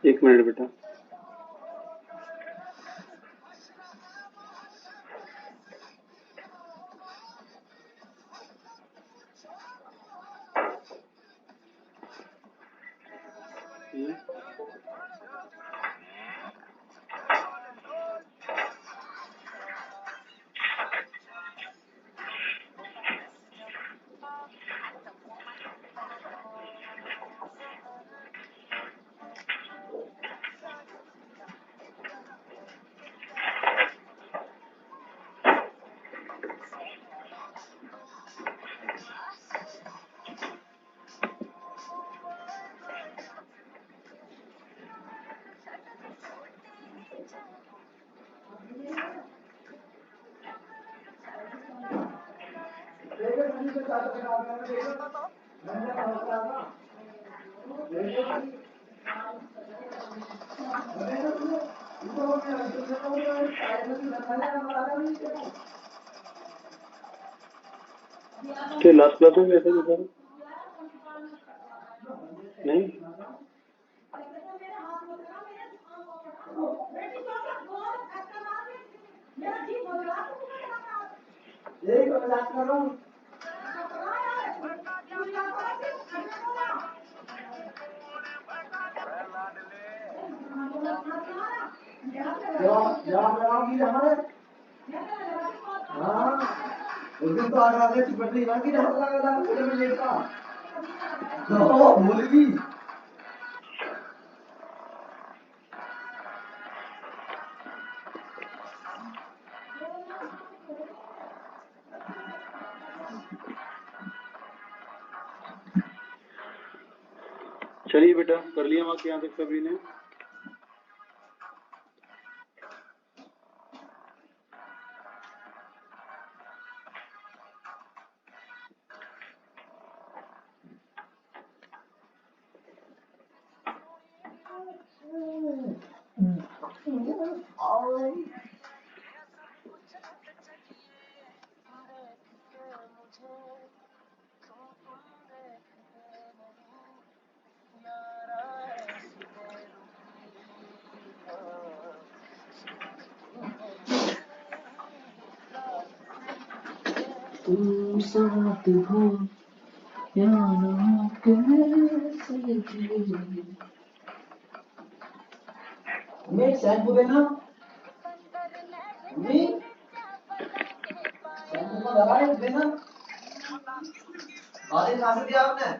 एक मिनट बेटा। Last class में कैसे बता नहीं चलिए बेटा, कर लिया मार्क्स यहाँ तक सभी ने। तुम साथ हो या ना कैसे जी मैं शैम्पू देना नहीं शैम्पू को दवाई देना आधे कहाँ से दिया आपने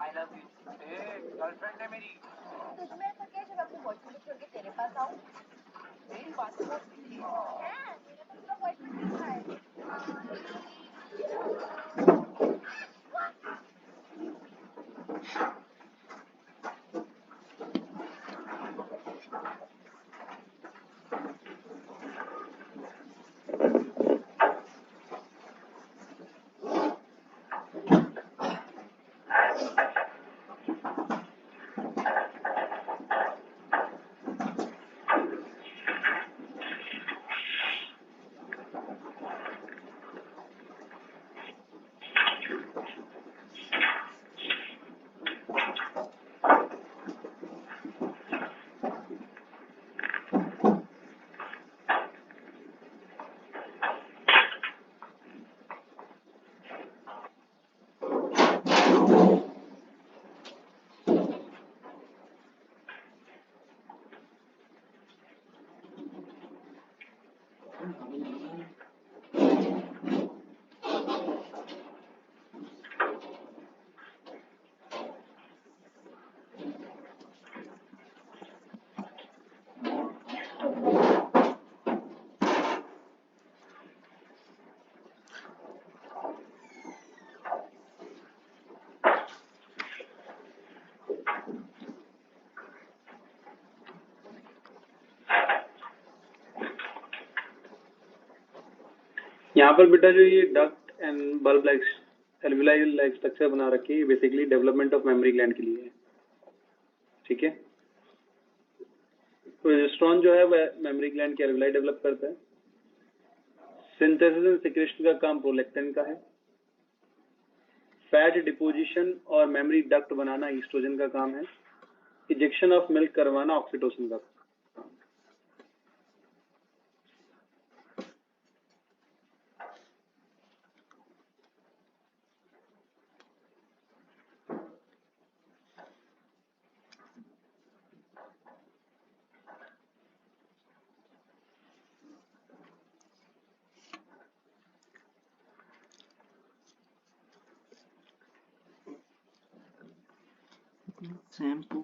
I love you. तुझमें ऐसा क्या है जब अपने बॉयफ्रेंड को छोड़ के तेरे पास आऊं? मेरी बात तो बहुत सीधी है, मेरे पास तो बॉयफ्रेंड भी था। यहाँ पर बेटा जो ये duct and bulb like alveoli like structure बना रखी है, basically development of memory gland के लिए है। ठीक है, प्रोजेस्टेरोन जो है वह मेमोरी ग्लैंड के एल्विलाई डेवलप करता है। सिंथेसिस एंड सिक्रेशन का काम प्रोलैक्टिन का है। फैट डिपोजिशन और मेमोरी डक्ट बनाना ईस्ट्रोजन का काम है। इजेक्शन ऑफ मिल्क करवाना ऑक्सीटोसिन का काम। शैम्पू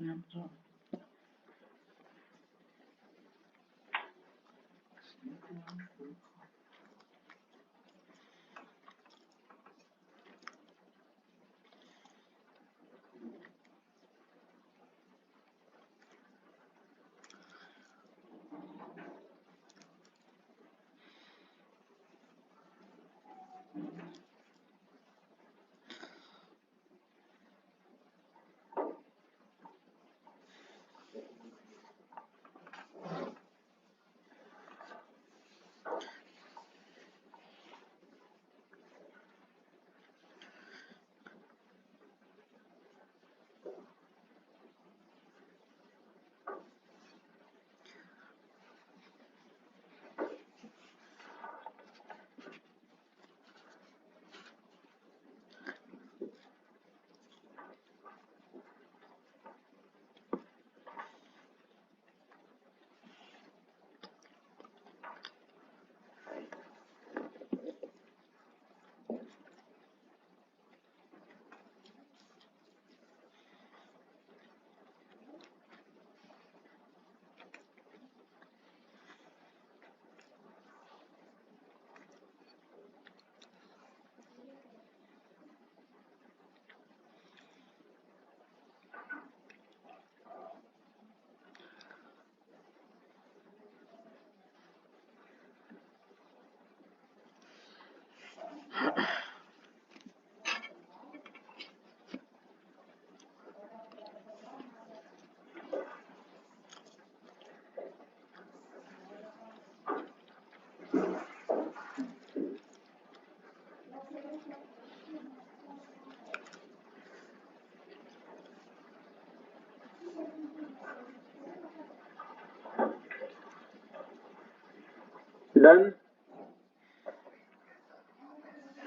डन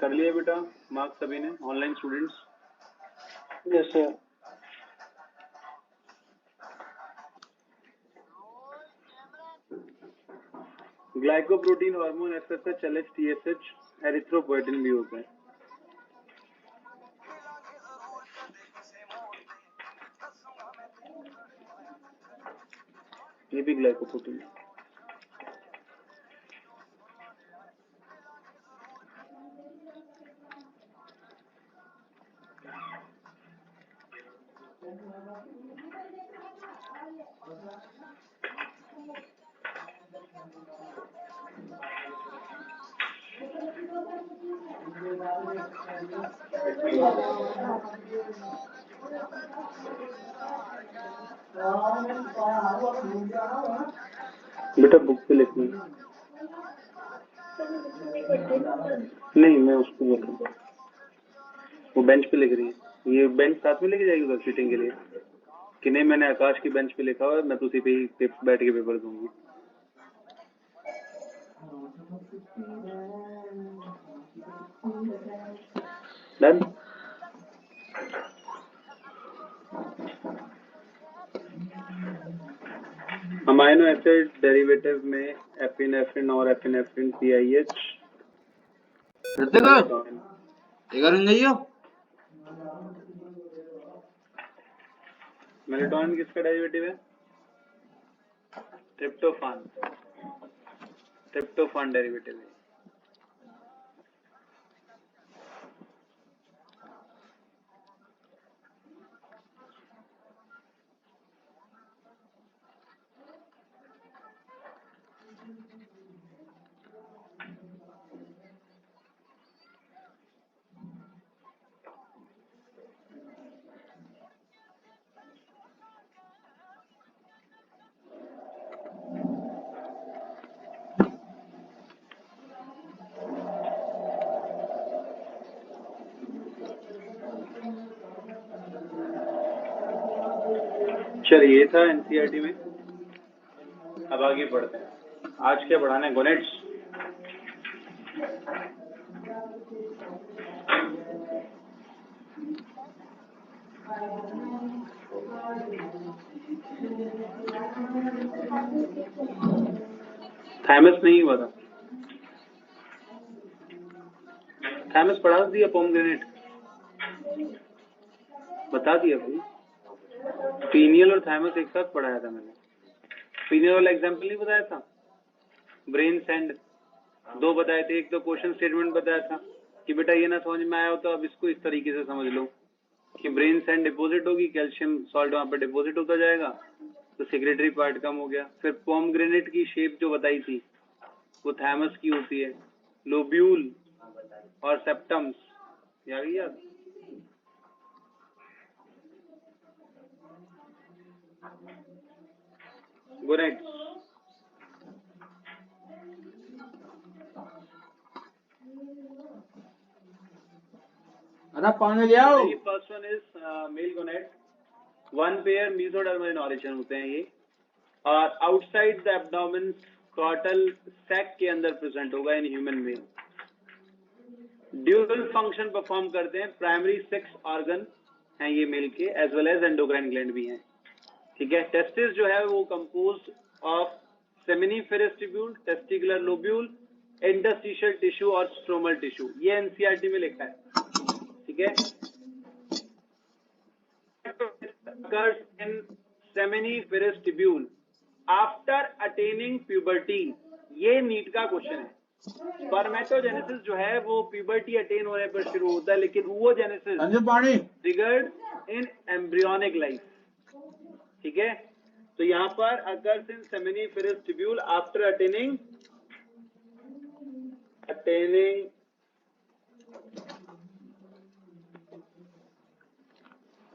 कर लिया बेटा मार्क्स सभी ने, online students? Yes sir. Glycoprotein hormone FSH LH TSH erythropoietin भी होता है। ये भी ग्लाइकोप्रोटीन है। बेटा बुक पे लिखनी है। नहीं, मैं उसको बोल रहा हूँ, वो बेंच पे लिख रही है। ये बेंच साथ में लेके जाएगी उधर सीटिंग के लिए कि नहीं? मैंने आकाश की बेंच पे लिखा हुआ है, मैं तो उसी पे ही बैठ के पेपर दूंगी। डन। अमाइनो एसिड डेरिवेटिव में एपिनेफ्रिन और एपिनेफ्रिन पीआईएच मेलेटोनिन किसका डेरिवेटिव है? ट्रिप्टोफान डेरिवेटिव है। चलिए, ये था एनसीईआरटी में। अब आगे बढ़ते हैं। आज क्या पढ़ाना है? गोनेट्स। थाइमस नहीं हुआ था। थाइमस पढ़ा दिया, पोमग्रेनेट बता दिया भाई। पीनियल और थाइमस एक साथ पढ़ाया था मैंने। पीनियल वाला एग्जाम्पल नहीं बताया था? ब्रेन सैंड 2 बताए थे। एक तो क्वेश्चन स्टेटमेंट बताया था कि बेटा ये ना समझ में आया हो तो अब इसको इस तरीके से समझ लो कि ब्रेन सैंड डिपॉजिट होगी, कैल्शियम सॉल्ट वहां पर डिपॉजिट होता जाएगा, तो सेक्रेटरी पार्ट कम हो गया। फिर पोमग्रेनेट की शेप जो बताई थी वो थाइमस की होती है, लोब्यूल और सेप्टम्स। याद? गोनेट्स। पानी ले आओ। First one is male gonad. 1 pair mesodermal in origin होते हैं ये, और outside the abdomen scrotal sac के अंदर प्रेजेंट होगा in human male. Dual function perform करते हैं। प्राइमरी सेक्स ऑर्गन हैं ये मेल के, as well as endocrine gland भी हैं। ठीक है। टेस्टिस जो है वो compose of seminiferous tubule, testicular lobule, interstitial tissue और स्ट्रोमल टिश्यू। ये एनसीईआरटी में लिखा है। ठीक है। occurs in seminiferous tubule after attaining puberty। ये नीट का क्वेश्चन है। स्पर्मेटोजेनेसिस जो है वो प्यूबर्टी अटेन होने पर शुरू होता है, लेकिन oogenesis ट्रिगर्ड इन एम्ब्रियोनिक लाइफ। ठीक है। तो यहाँ पर occurs in seminiferous tubule after attaining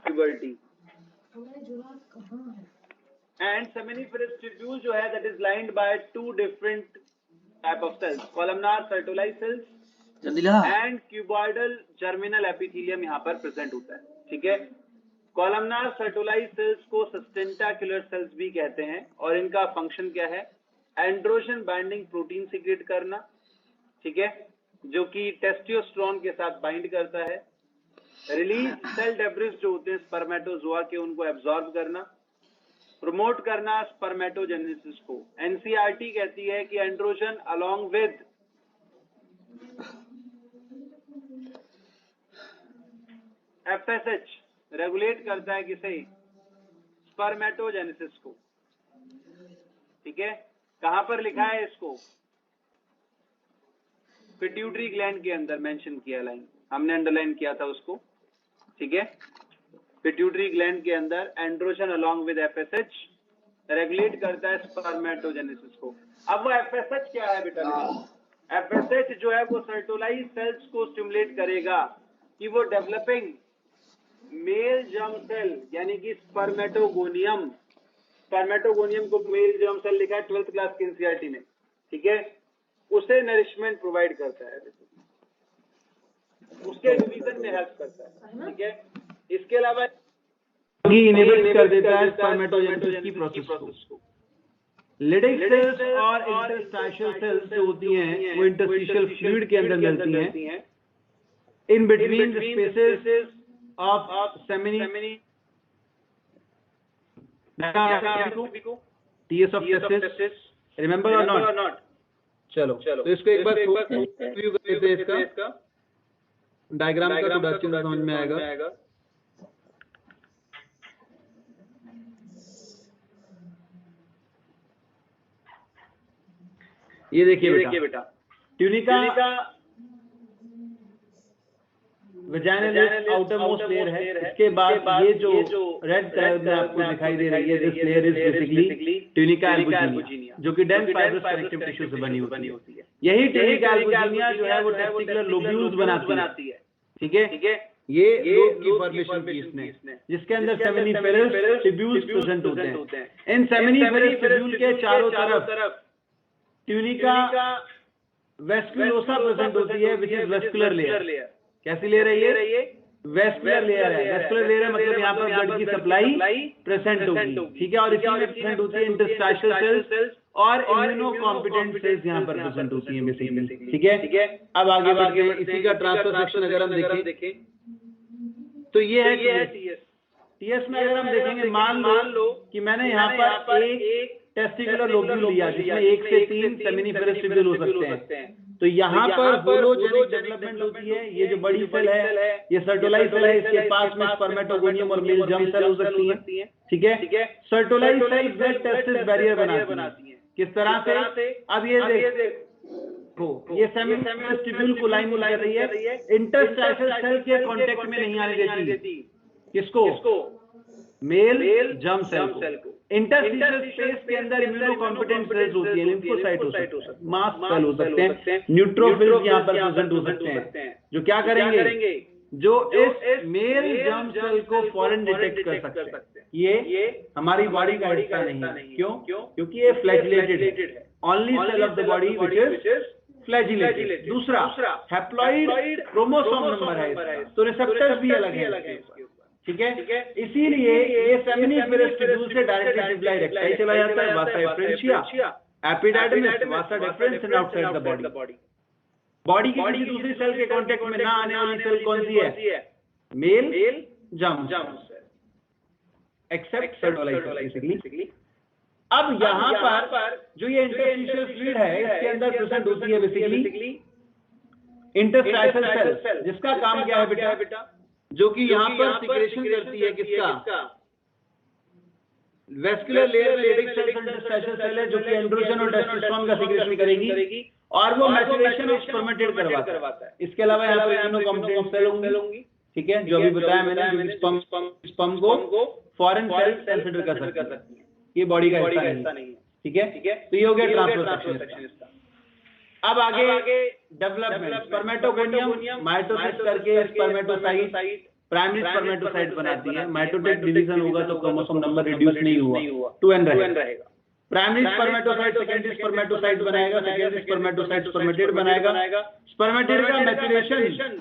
puberty। And seminiferous tubule जो है that is lined by 2 different type of cells, columnar Sertoli cells and cuboidal germinal epithelium यहाँ पर प्रेजेंट होता है। ठीक है। कॉलमनार सर्टोलाई सेल्स को सस्टेंटाक्युलर सेल्स भी कहते हैं, और इनका फंक्शन क्या है? एंड्रोजन बाइंडिंग प्रोटीन सीक्रेट करना। ठीक है। जो कि टेस्टोस्टेरोन के साथ बाइंड करता है। रिलीज सेल डेब्रिस जो होते हैं स्पर्मेटोजोआ के, उनको एब्जॉर्ब करना। प्रमोट करना स्पर्मेटोजेनेसिस को। एनसीईआरटी कहती है कि androgen along with FSH regulate करता है किसे? स्पर्मेटोजेनेसिस को। ठीक है, कहां पर लिखा है इसको? पिट्यूटरी ग्लैंड के अंदर मेंशन किया लाइन, हमने अंडरलाइन किया था उसको, ठीक है। पिट्यूटरी ग्लैंड के अंदर androgen along with FSH regulate करता है स्पर्मेटोजेनेसिस को। अब वो एफएसएच क्या है बेटा? एफएसएच जो है वो सर्टोलाइज सेल्स को स्टिमुलेट करेगा कि वो डेवलपिंग मेल जर्म सेल यानी कि स्पर्मेटोगोनियम को मेल जर्म सेल लिखा है 12th क्लास की एनसीईआरटी में, ठीक है, उसे नरिशमेंट प्रोवाइड करता है, उसके डिवीजन में हेल्प करता है, ठीक है। इसके अलावा इनहिबिट कर देता है स्पर्मेटोजेनेसिस की प्रोसेस को। लिडिक सेल्स और इंटरस्टाशियल सेल्स जो होती हैं वो इंटरस्टिशियल फ्लूइड के अंदर मिलती हैं in between the spaces of seminiferous of testis, remember और नॉट? चलो तो इसको एक बार रिव्यू कर लेते हैं, इसका डायग्राम का थोड़ा अच्छे से समझ में आएगा। ये देखिए बेटा, tunica vaginal outer most layer है। इसके बाद ये जो रेड कलर में आपको दिखाई दे रही है, this layer is basically tunica albuginea, जो कि डेंस फाइब्रस कनेक्टिव टिश्यू से बनी होती है। यही ट्यूनिका एल्बुजिनिया जो है वो टेस्टिकुलर लोब्यूल्स बनाती है, ठीक है। ये लोब की फॉर्मेशन की इसने, जिसके अंदर सेमिनिफेरस ट्यूब्यूल्स प्रेजेंट होते हैं। इन सेमिनिफेरस ट्यूब्यूल के चारों तरफ ट्यूनिका वेस्कुलोसा प्रेजेंट होती है, विच इज वेस्कुलर लेयर। कैसी ले रही है? वेस्कुलर लेयर है। वेस्कुलर लेयर मतलब यहाँ पर ब्लड की सप्लाई प्रेजेंट होगी, ठीक है। और इसी में प्रेजेंट होती है इंटरस्टाशियल सेल्स और इम्यूनो कॉम्पिटेंट सेल्स यहाँ पर प्रेजेंट होती हैं बेसिकली, ठीक है। अब आगे बढ़ते हैं, इसी का ट्रांसफर सेक्शन अगर हम देखें तो ये है टीएस में। अगर हम देखेंगे, मान लो कि मैंने यहाँ पर एक टेस्टिकुलर लोब्यूल लिया जिसमें 1 से 3 सेमिनिफेरस ट्यूब्यूल हो सकते हैं, तो यहाँ पर होलोजेनिक डेवलपमेंट होती है। ये जो बड़ी सेल है ये सर्टोलाइज सेल है, इसके पास में स्पर्मेटोगोनियम और मेल जर्म सेल हो सकती है, ठीक है। सर्टोलाइज सेल ब्लड टेस्टिस बैरियर बनाती है। किस तरह से? अब ये देखो, ये सेमिनिफेरस ट्यूब्यूल को लाइन कर रही है, इंटरस्टाशियल सेल के कांटेक्ट में नहीं आने देती। किसको? मेल जर्म सेल को। इंटरस्टिशियल स्पेस के अंदर इम्यूनो कॉम्पिटेंट सेल्स होती है, लिम्फोसाइट हो सकते हैं, मास्ट सेल हो सकते हैं, न्यूट्रोफिल्स यहाँ पर प्रेजेंट हो सकते हैं, जो क्या करेंगे? जो इस मेल जर्म सेल को फॉरेन डिटेक्ट कर सकते हैं। ये हमारी बॉडी का हिस्सा नहीं है। क्यों? क्योंकि ये फ्लैजिलेटेड है, only cell of the body which is flagellated. दूसरा, हैप्लॉइड क्रोमोसोम नंबर है, तो रिसेप्टर्स भी अलग है, ठीक है। इसीलिए ये सेमिनिफेरस ट्यूब्यूल से डायरेक्टली सिप्लाई रेक्टाई चला जाता है, vasa efferentia, epididymis, vasa deferens and outside the body. Body की किसी दूसरी सेल के कांटेक्ट में ना आने वाली सेल कौन सी है? Male germ cell, except Sertoli's basically. अब यहाँ पर जो ये इंटरस्टिशियल फ्लूइड है इसके अंदर प्रेजेंट होती है बेसिकली इंटरस्टाशियल सेल, जिसका काम क्या है बेटा? जो कि यहाँ पर सिक्रेशन करती है किसका? वेस्कुलर लेयर में लिडिक सेल्स और इंटरस्टाशियल सेल है जो कि एंड्रोजन और टेस्टोस्टेरोन का सिक्रेशन करेगी और वो मैचुरेशन ऑफ स्पर्मेटेड करवाता है। इसके अलावा यहाँ पर इम्यूनो कॉम्पिटेंट सेल होंगी, ठीक है, जो अभी बताया मैंने, जो स्पर्म को फॉरेन सेल कंसीडर कर सकती है। ये बॉडी का हिस्सा नहीं है, ठीक है। तो ये हो गया ट्रांसफर सेक्शन। अब आगे डेवलपमेंट, स्पर्मेटोगोनियम माइटोसिस करके स्पर्मेटोसाइट प्राइमरी स्पर्मेटोसाइट बनाती है। माइटोटिक डिवीजन होगा तो क्रोमोसोम नंबर रिड्यूस नहीं हुआ, 2n रहेगा। प्राइमरी स्पर्मेटोसाइट सेकेंडरी स्पर्मेटोसाइट बनाएगा, सेकेंडरी स्पर्मेटोसाइट स्पर्मेटेड बनाएगा। स्पर्मेटेड का मैच्योरेशन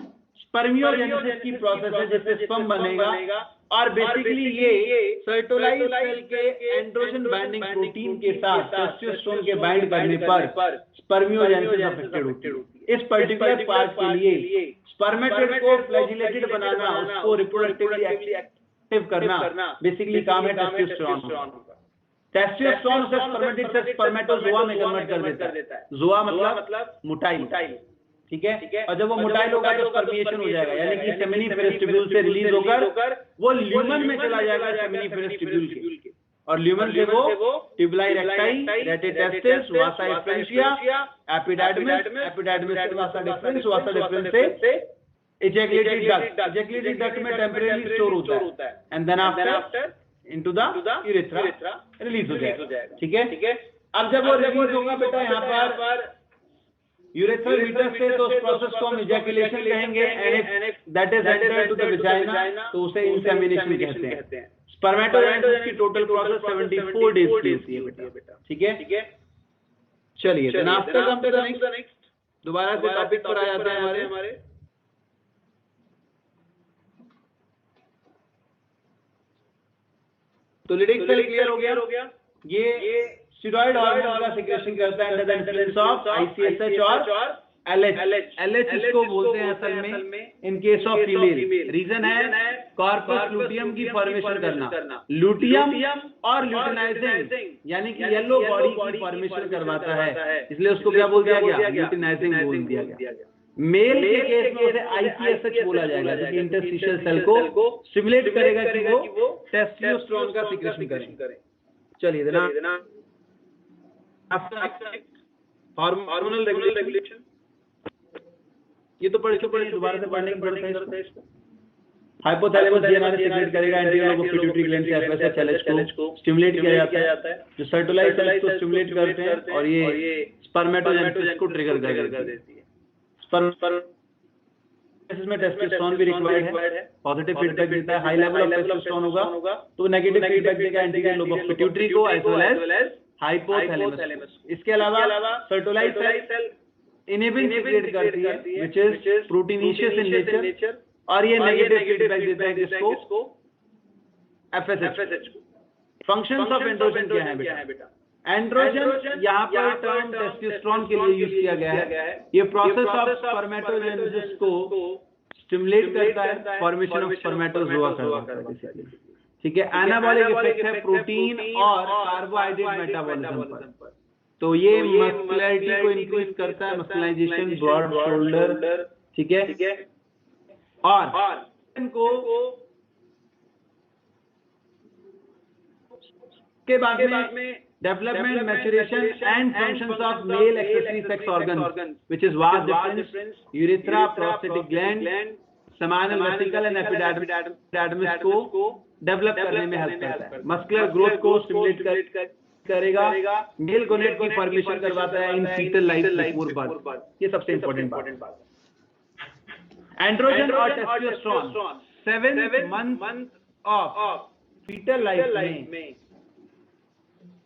स्पर्मियोजेनेसिस की प्रोसेस है जिससे स्पर्म बनेगा और बेसिकली ये सर्टोलाइज सेल के एंड्रोजन बाइंडिंग प्रोटीन के साथ टेस्टोस्टेरोन के बाइंड करने पर स्पर्मियोजेनेसिस अफेक्टेड होती है। इस पर्टिकुलर पार्ट के लिए स्पर्मेटेड को फ्लैजिलेटेड बनाना, उसको रिप्रोडक्टिवली एक्टिव करना बेसिकली काम है टेस्टोस्टेरोन का। टेस्टोस्टेरोन से स्पर्मेटेड से स्पर्मेटोजोआ में कन्वर्ट कर देता है। जोआ मतलब मोटाइल, ठीक है। और जब वो मोटाइल होगा तो स्पर्मिएशन हो जाएगा, यानी कि सेमिनिफेरस ट्यूब्यूल से रिलीज होकर वो ल्यूमन में चला जाएगा सेमिनिफेरस ट्यूब्यूल के, और ल्यूमन से वो ट्यूबुलाई रेक्टाई, रेटिटेस्टिस, वासा एस्पेरेंशिया, एपिडार्मिस, एपिडार्मिस से वासा डिफरेंस, वासा डिफरेंस से इजैकुलेटरी डक्ट में टेम्परेरी स्टोर होता है and then after into the urethra release हो जाएगा। ठीक है, अब जब वो रिलीज होगा बेटा यहाँ पर यूरेथ्रल मीटर से, तो उस प्रोसेस को हम इजैकुलेशन कहेंगे and if that is entered to the vagina तो उसे इंसेमिनेशन कहते हैं। स्पर्मेटोजेनेसिस की टोटल प्रोसेस 74 डेज की होती है बेटा। ठीक है, चलिए then after come to the next, दोबारा से टॉपिक पर आ जाते हैं हमारे। तो लिडिक सेल क्लियर हो गया। ये स्टेरॉइड हार्मोन का सिक्रेशन करता है under the influence of ICSH और LH इसको बोलते हैं असल में in case of female. Reason है कॉर्पस लूटियम की फॉर्मेशन करना, लूटियम और ल्यूटिनाइजिंग यानी कि येलो बॉडी की फॉर्मेशन करवाता है, इसलिए उसको क्या बोल दिया गया, ल्यूटिनाइजिंग बोल दिया गया। मेल के केस में उसे ICSH बोला जाएगा, जो कि इंटरस्टिशियल सेल को स्टिमुलेट करेगा कि वो टेस्टोस्टेरोन का सिक्रेशन करें। चलिए देना हार्मोनल रेगुलेशन, ये तो पढ़ चुके हैं, दोबारा से पढ़ने की जरूरत है इसको। हाइपोथैलेमस जीएनआरएच सिक्रेट करेगा anterior lobe of pituitary gland से FSH को स्टिमुलेट किया जाता है, जो सर्टोलाइज सेल्स को स्टिमुलेट करते हैं और ये स्पर्मेटोजेनेसिस को ट्रिगर कर देती है। स्पर्मेटोजेनेसिस में टेस्टोस्टेरोन भी रिक्वायर्ड है, पॉजिटिव फीडबैक देता है, हाई लेवल ऑफ टेस्टोस्टेरोन होगा तो नेगेटिव फीडबैक देगा एंटीरियर लोब ऑफ पिट्यूटरी को एज वेल एज हाइपोथैलेमस। इसके अलावा सर्टोलाइज सेल इनहिबिन सीक्रेट करती है which is proteinaceous in nature और ये नेगेटिव फीडबैक देता है किसको, FSH को। फंक्शंस ऑफ एंड्रोजन क्या है बेटा? एंड्रोजन यहाँ पर टर्म टेस्टोस्टेरोन के लिए यूज किया गया है। ये प्रोसेस ऑफ स्पर्मेटोजेनेसिस को स्टिमुलेट करता है, फॉर्मेशन ऑफ स्पर्मेटोजोआ करवाता है बेसिकली। ठीक है, एनाबॉलिक इफेक्ट है प्रोटीन और कार्बोहाइड्रेट मेटाबॉलिज्म पर, तो ये मस्कुलैरिटी को इंक्रीज करता है, मस्कुलाइजेशन, ब्रॉड शोल्डर। ठीक है, और इनको के बाद में development, maturation and functions of male accessory sex organs which is vas deferens, urethra, prostatic gland, seminal vesicle and epidermis को डेवलप करने में हेल्प करता है। मस्कुलर ग्रोथ को स्टिमुलेट करेगा, मेल गोनेट की फॉर्मेशन करवाता है in foetal life before birth. ये सबसे इंपॉर्टेंट बात है। एंड्रोजन और testosterone 7th month of foetal life में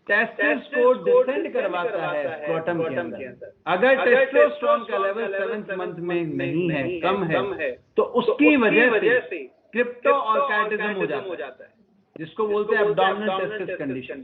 टेस्टिस को डिसेंड करवाता है स्क्रोटम के अंदर। अगर टेस्टोस्टेरोन का लेवल 7th मंथ में नहीं है, कम है, तो उसकी वजह से क्रिप्टो ऑर्काइटिज्म हो जाता है, जिसको बोलते हैं एब्डोमिनल टेस्टिस कंडीशन।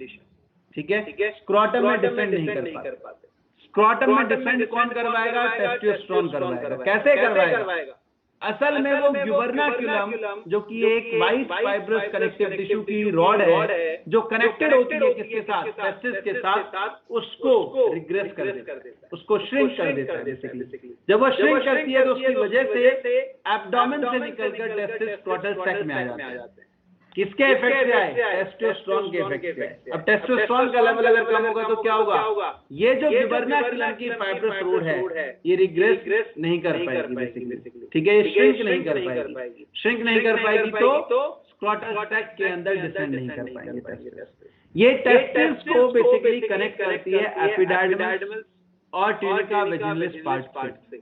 ठीक है, स्क्रोटम में डिसेंड नहीं कर पाते। स्क्रोटम में डिसेंड कौन करवाएगा? टेस्टोस्टेरोन करवाएगा। कैसे करवाएगा? असल में वो ग्यूबर्नाक्युलम, जो कि एक वाइट फाइब्रस कनेक्टिव टिश्यू की रॉड है जो कनेक्टेड होती है किसके साथ? टेस्टिस के साथ, उसको रिग्रेस कर देता है, उसको श्रिंक कर देता है बेसिकली। जब वो श्रिंक करती है तो उसकी वजह से एब्डोमेन से निकलकर टेस्टिस स्क्रोटल सैक में आ जाते हैं। किसके इफेक्ट से आए? टेस्टोस्टेरोन के इफेक्ट से आए। अब टेस्टोस्टेरोन का लेवल अगर कम होगा तो क्या होगा? ये जो ग्यूबर्नाक्युलम की फाइब्रस रोड है ये रिग्रेस नहीं कर पाएगी बेसिकली। ठीक है, ये श्रिंक नहीं कर पाएगी। श्रिंक नहीं कर पाएगी तो स्क्रोटल सैक के अंदर डिसेंड नहीं कर पाएंगे टेस्टिस। ये टेस्टिस को बेसिकली कनेक्ट करती है एपिडार्मिस और ट्यूनिका वेजिनलिस पार्ट से।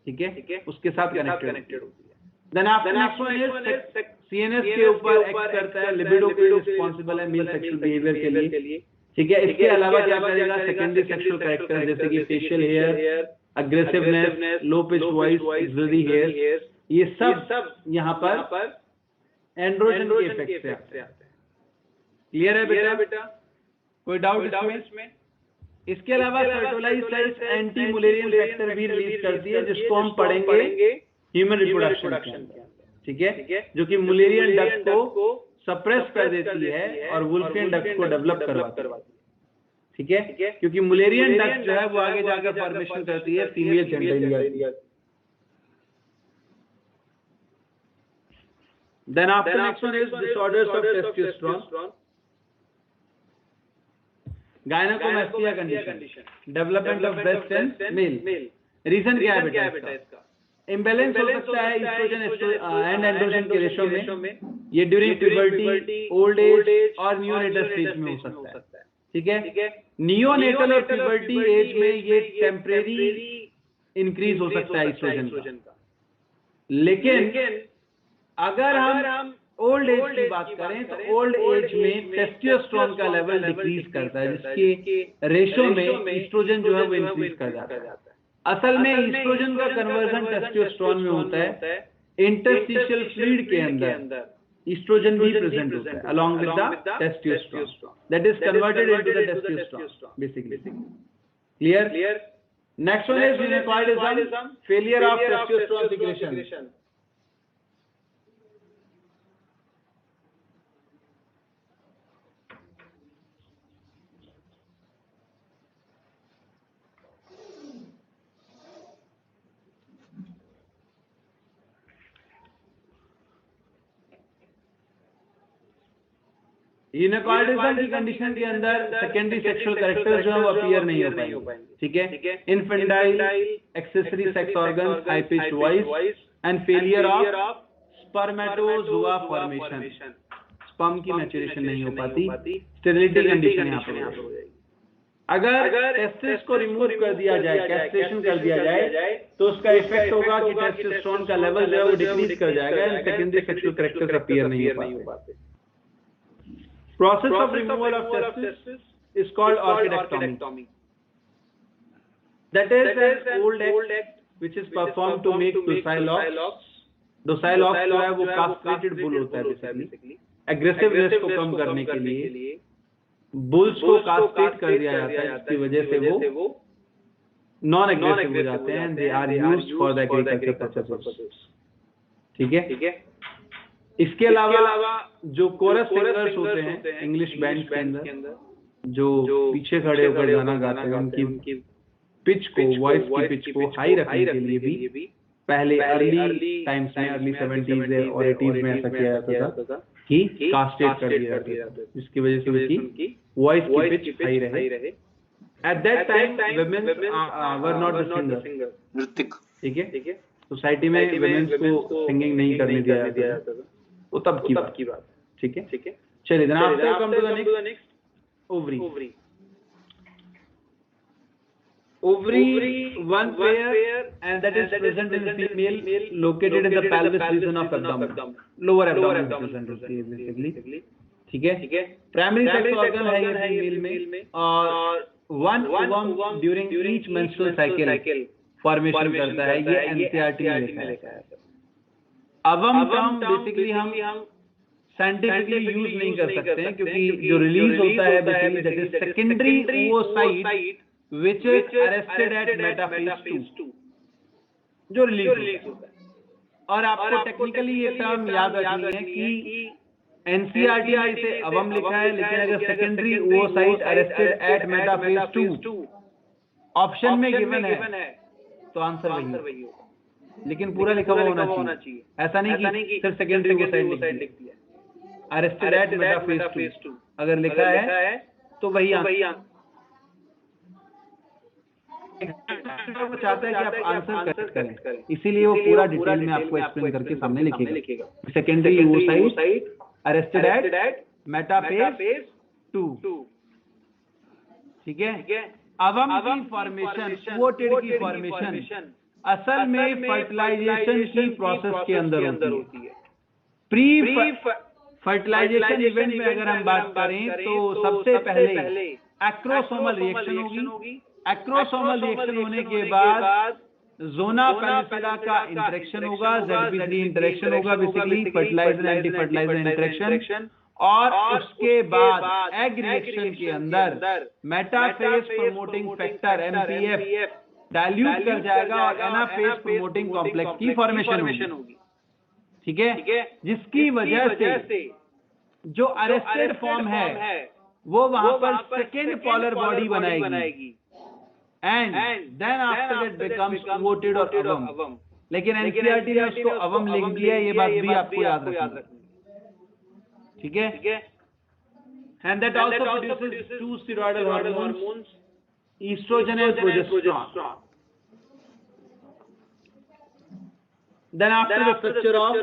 ठीक है, उसके साथ कनेक्टेड होती है। Then after next one is CNS के ऊपर एक्ट करता है, लिबिडो के लिए रिस्पॉन्सिबल है मेल सेक्सुअल बिहेवियर के लिए। ठीक है, इसके अलावा क्या करेगा? सेकेंडरी सेक्सुअल कैरेक्टर्स जैसे कि facial hair, aggressiveness, low pitch voice, axillary hair, ये सब यहाँ पर एंड्रोजन के इफेक्ट से आते हैं। क्लियर है बेटा? कोई डाउट इसमें? इसके अलावा सर्टोलाइज सेल्स एंटी मुलेरियन फैक्टर भी रिलीज करती है, जिसको हम पढ़ेंगे ह्यूमन रिप्रोडक्शन के अंदर। ठीक है, जो कि मुलेरियन डक्ट को सप्रेस कर देती है और वुल्फियन डक्ट को डेवलप करवाती है। ठीक है, क्योंकि मुलेरियन डक्ट जो है वो आगे जाकर फॉर्मेशन करती है female genitalia. Then after next one is disorders of testosterone. Gynaecomastia condition, development of breast in male. Reason क्या है बेटा इसका? इम्बैलेंस हो सकता है ईस्ट्रोजन एंड एंड्रोजन के रेशो में। ये ड्यूरिंग प्यूबर्टी, ओल्ड एज और नियोनेटल स्टेज में हो सकता है। ठीक है, नियोनेटल और प्यूबर्टी एज में ये टेम्परेरी इंक्रीज हो सकता है ईस्ट्रोजन का। लेकिन अगर हम ओल्ड एज की बात करें तो ओल्ड एज में टेस्टोस्टेरोन का लेवल डिक्रीज करता है, जिसके रेशो में ईस्ट्रोजन जो है वो इंक्रीज कर जाता है। असल में ईस्ट्रोजन का कन्वर्जन टेस्टोस्टेरोन में होता है। इंटरस्टिशियल फ्लूइड के अंदर ईस्ट्रोजन भी प्रेजेंट होता है along with the testosterone that is converted into the testosterone basically. Clear? Next one is unicoidism, failure of testosterone secretion. यूनिकॉर्डिज्म की कंडीशन के अंदर सेकेंडरी सेक्सुअल कैरेक्टर्स जो है वो अपीयर नहीं हो पाएंगे। ठीक है, infantile accessory sex organs, high pitched voice and failure of spermatozoa formation. Sperm की मैच्योरेशन नहीं हो पाती, स्टेरिलिटी कंडीशन यहाँ पर हो जाएगी। अगर टेस्टिस को रिमूव कर दिया जाए, कैस्ट्रेशन कर दिया जाए, तो उसका इफेक्ट होगा कि टेस्टोस्टेरोन का लेवल जो है वो डिक्रीज कर जाएगा and secondary sexual characters appear नहीं हो पाते। Process of removal of testis is called orchidectomy. That is an old act which is performed to make docile ox. Docile ox जो है वो castrated bull होता है basically. Aggressiveness को कम करने के लिए bulls को castrate कर दिया जाता है, जिसकी वजह से वो non aggressive हो जाते हैं and they are used for the agriculture purposes. ठीक है? इसके अलावा जो कोरस सिंगर्स होते हैं इंग्लिश बैंड के अंदर, जो पीछे खड़े होकर गाना गाते हैं, उनकी पिच को, वॉइस की पिच को हाई रखने के लिए भी पहले अर्ली टाइम्स में, अर्ली 70s और 80s में ऐसा किया जाता था कि कास्टेट कर दिया जाता था, जिसकी वजह से उनकी वॉइस की पिच हाई रहे। At that time women were not the singer, नृत्यक। ठीक है, सोसाइटी में वुमेन्स को सिंगिंग नहीं करने दिया जाता था, वो तब की बात। ठीक है, चलिए then after come to the next, ovary, one pair and that is present in female, located in the pelvis region of abdomen, lower abdomen present होती है basically. ठीक है, प्राइमरी सेक्स ऑर्गन है ये फीमेल में, और one ovum during each menstrual cycle formation करता है। ये एनसीईआरटी में लिखा है। अवम टर्म बेसिकली हम साइंटिफिकली यूज नहीं कर सकते हैं, क्योंकि जो रिलीज होता है basically that is secondary ओवोसाइट which is arrested at metaphase 2, जो रिलीज होता है। और आपको टेक्निकली ये टर्म याद रखनी है कि एनसीईआरटी में इसे अवम लिखा है, लेकिन अगर secondary ओवोसाइट arrested at metaphase 2 option में गिवन है तो आंसर वही होगा, लेकिन पूरा लिखा हुआ होना चाहिए। ऐसा नहीं कि सिर्फ सेकेंडरी ओवोसाइट लिख दिया, अरेस्टेड एट मेटाफेज 2 अगर लिखा है तो वही आंसर। वो चाहता है कि आप आंसर करेक्ट करें, इसीलिए वो पूरा डिटेल में आपको एक्सप्लेन करके सामने लिखेगा। Secondary ओवोसाइट arrested at metaphase 2। ठीक है, अवम की फॉर्मेशन, ओवोटेड की फॉर्मेशन असल में फर्टिलाइजेशन की प्रोसेस के अंदर होती है। प्री फर्टिलाइजेशन इवेंट में अगर हम बात करें तो सबसे पहले एक्रोसोमल रिएक्शन होगी। एक्रोसोमल रिएक्शन होने के बाद जोना पेनिसिला का इंटरेक्शन होगा, ZP3 इंटरेक्शन होगा, basically fertilizer anti fertilizer interaction, और उसके बाद एग रिएक्शन के अंदर metaphase promoting factor MPF dilute कर जाएगा और एनाफेज प्रमोटिंग कॉम्प्लेक्स की फॉर्मेशन होगी। ठीक है, जिसकी वजह से जो अरेस्टेड फॉर्म है वो वहां पर सेकेंड पोलर बॉडी बनाएगी and then after it becomes ovotid और अवम। लेकिन एनसीईआरटी ने उसको अवम लिख दिया, ये बात भी आपको याद रखनी है। ठीक है, and that also produces two steroidal hormones, estrogen and progesterone. Then after the structure of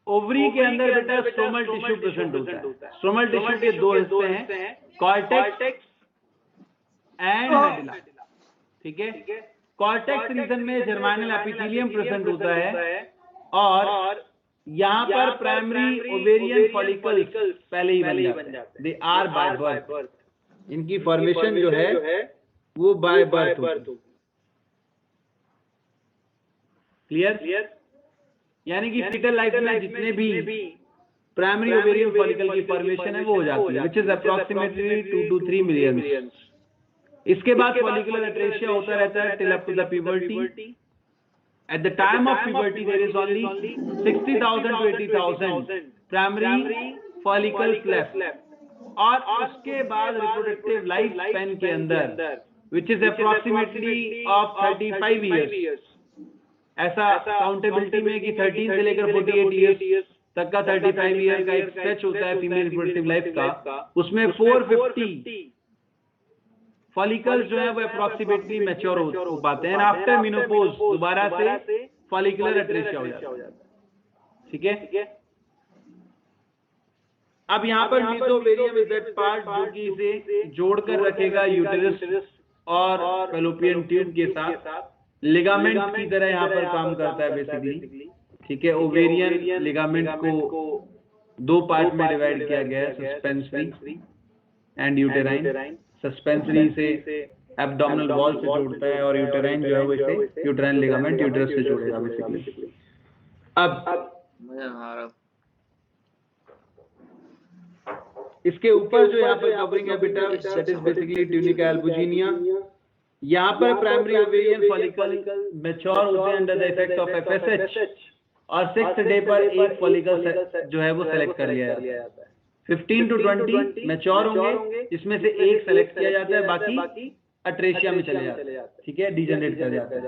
ovary के अंदर बेटा स्ट्रोमल टिश्यू प्रेजेंट होता है। स्ट्रोमल टिश्यू के दो हिस्से हैं, कॉर्टेक्स एंड मेडुला। ठीक है, कॉर्टेक्स रीजन में जर्मानल एपिथेलियम प्रेजेंट होता है और यहाँ पर प्राइमरी ओवेरियन फॉलिकल्स पहले ही बन जाते हैं। दे आर बाय बर्थ, इनकी फॉर्मेशन जो है वो बाय बर्थ होती है। क्लियर? यानी कि फीटल लाइफ में जितने भी प्राइमरी ओवेरियन फॉलिकल की फॉर्मेशन है वो हो जाती है, which is approximately 2 to 3 million. इसके बाद फॉलिकुलर एट्रेशिया होता रहता है till up to the puberty. At the time of puberty there is only 60,000 to 80,000 primary follicles left. और उसके बाद रिप्रोडक्टिव लाइफ स्पैन के अंदर which is approximately of 35 years, ऐसा काउंटेबिलिटी में कि 13 से लेकर 48 ईयर्स तक का 35 ईयर का एक स्ट्रेच होता है फीमेल रिप्रोडक्टिव लाइफ का, उसमें 450 फॉलिकल्स जो है वो अप्रोक्सीमेटली मैच्योर हो पाते हैं। आफ्टर मेनोपॉज दोबारा से फॉलिकुलर एट्रेशिया हो जाता है। ठीक है, अब यहाँ पर मेसोवेरियम इज दैट पार्ट जो कि इसे जोड़कर रखेगा यूटेरस और फैलोपियन ट्यूब के साथ। लिगामेंट की तरह यहाँ पर काम करता है बेसिकली। ठीक है, ओवेरियन लिगामेंट को दो पार्ट में डिवाइड किया गया है, सस्पेंसरी एंड यूटेराइन। सस्पेंसरी से एब्डोमिनल वॉल से जोड़ता है और यूटेराइन जो है वो इसे यूटेराइन लिगामेंट यूटेरस से जोड़ेगा बेसिकली। अब इसके ऊपर जो यहाँ पर कवरिंग है बेटा, that is basically tunica albuginea. यहाँ पर प्राइमरी ओवेरियन फॉलिकल मैच्योर होते हैं under the effect of FSH और 6th डे पर एक फॉलिकल जो है वो सेलेक्ट कर लिया जाता है। 15 to 20 मैच्योर होंगे, जिसमें से एक सेलेक्ट किया जाता है, बाकी अट्रेशिया में चले जाते हैं। ठीक है, डिजेनरेट कर जाता है।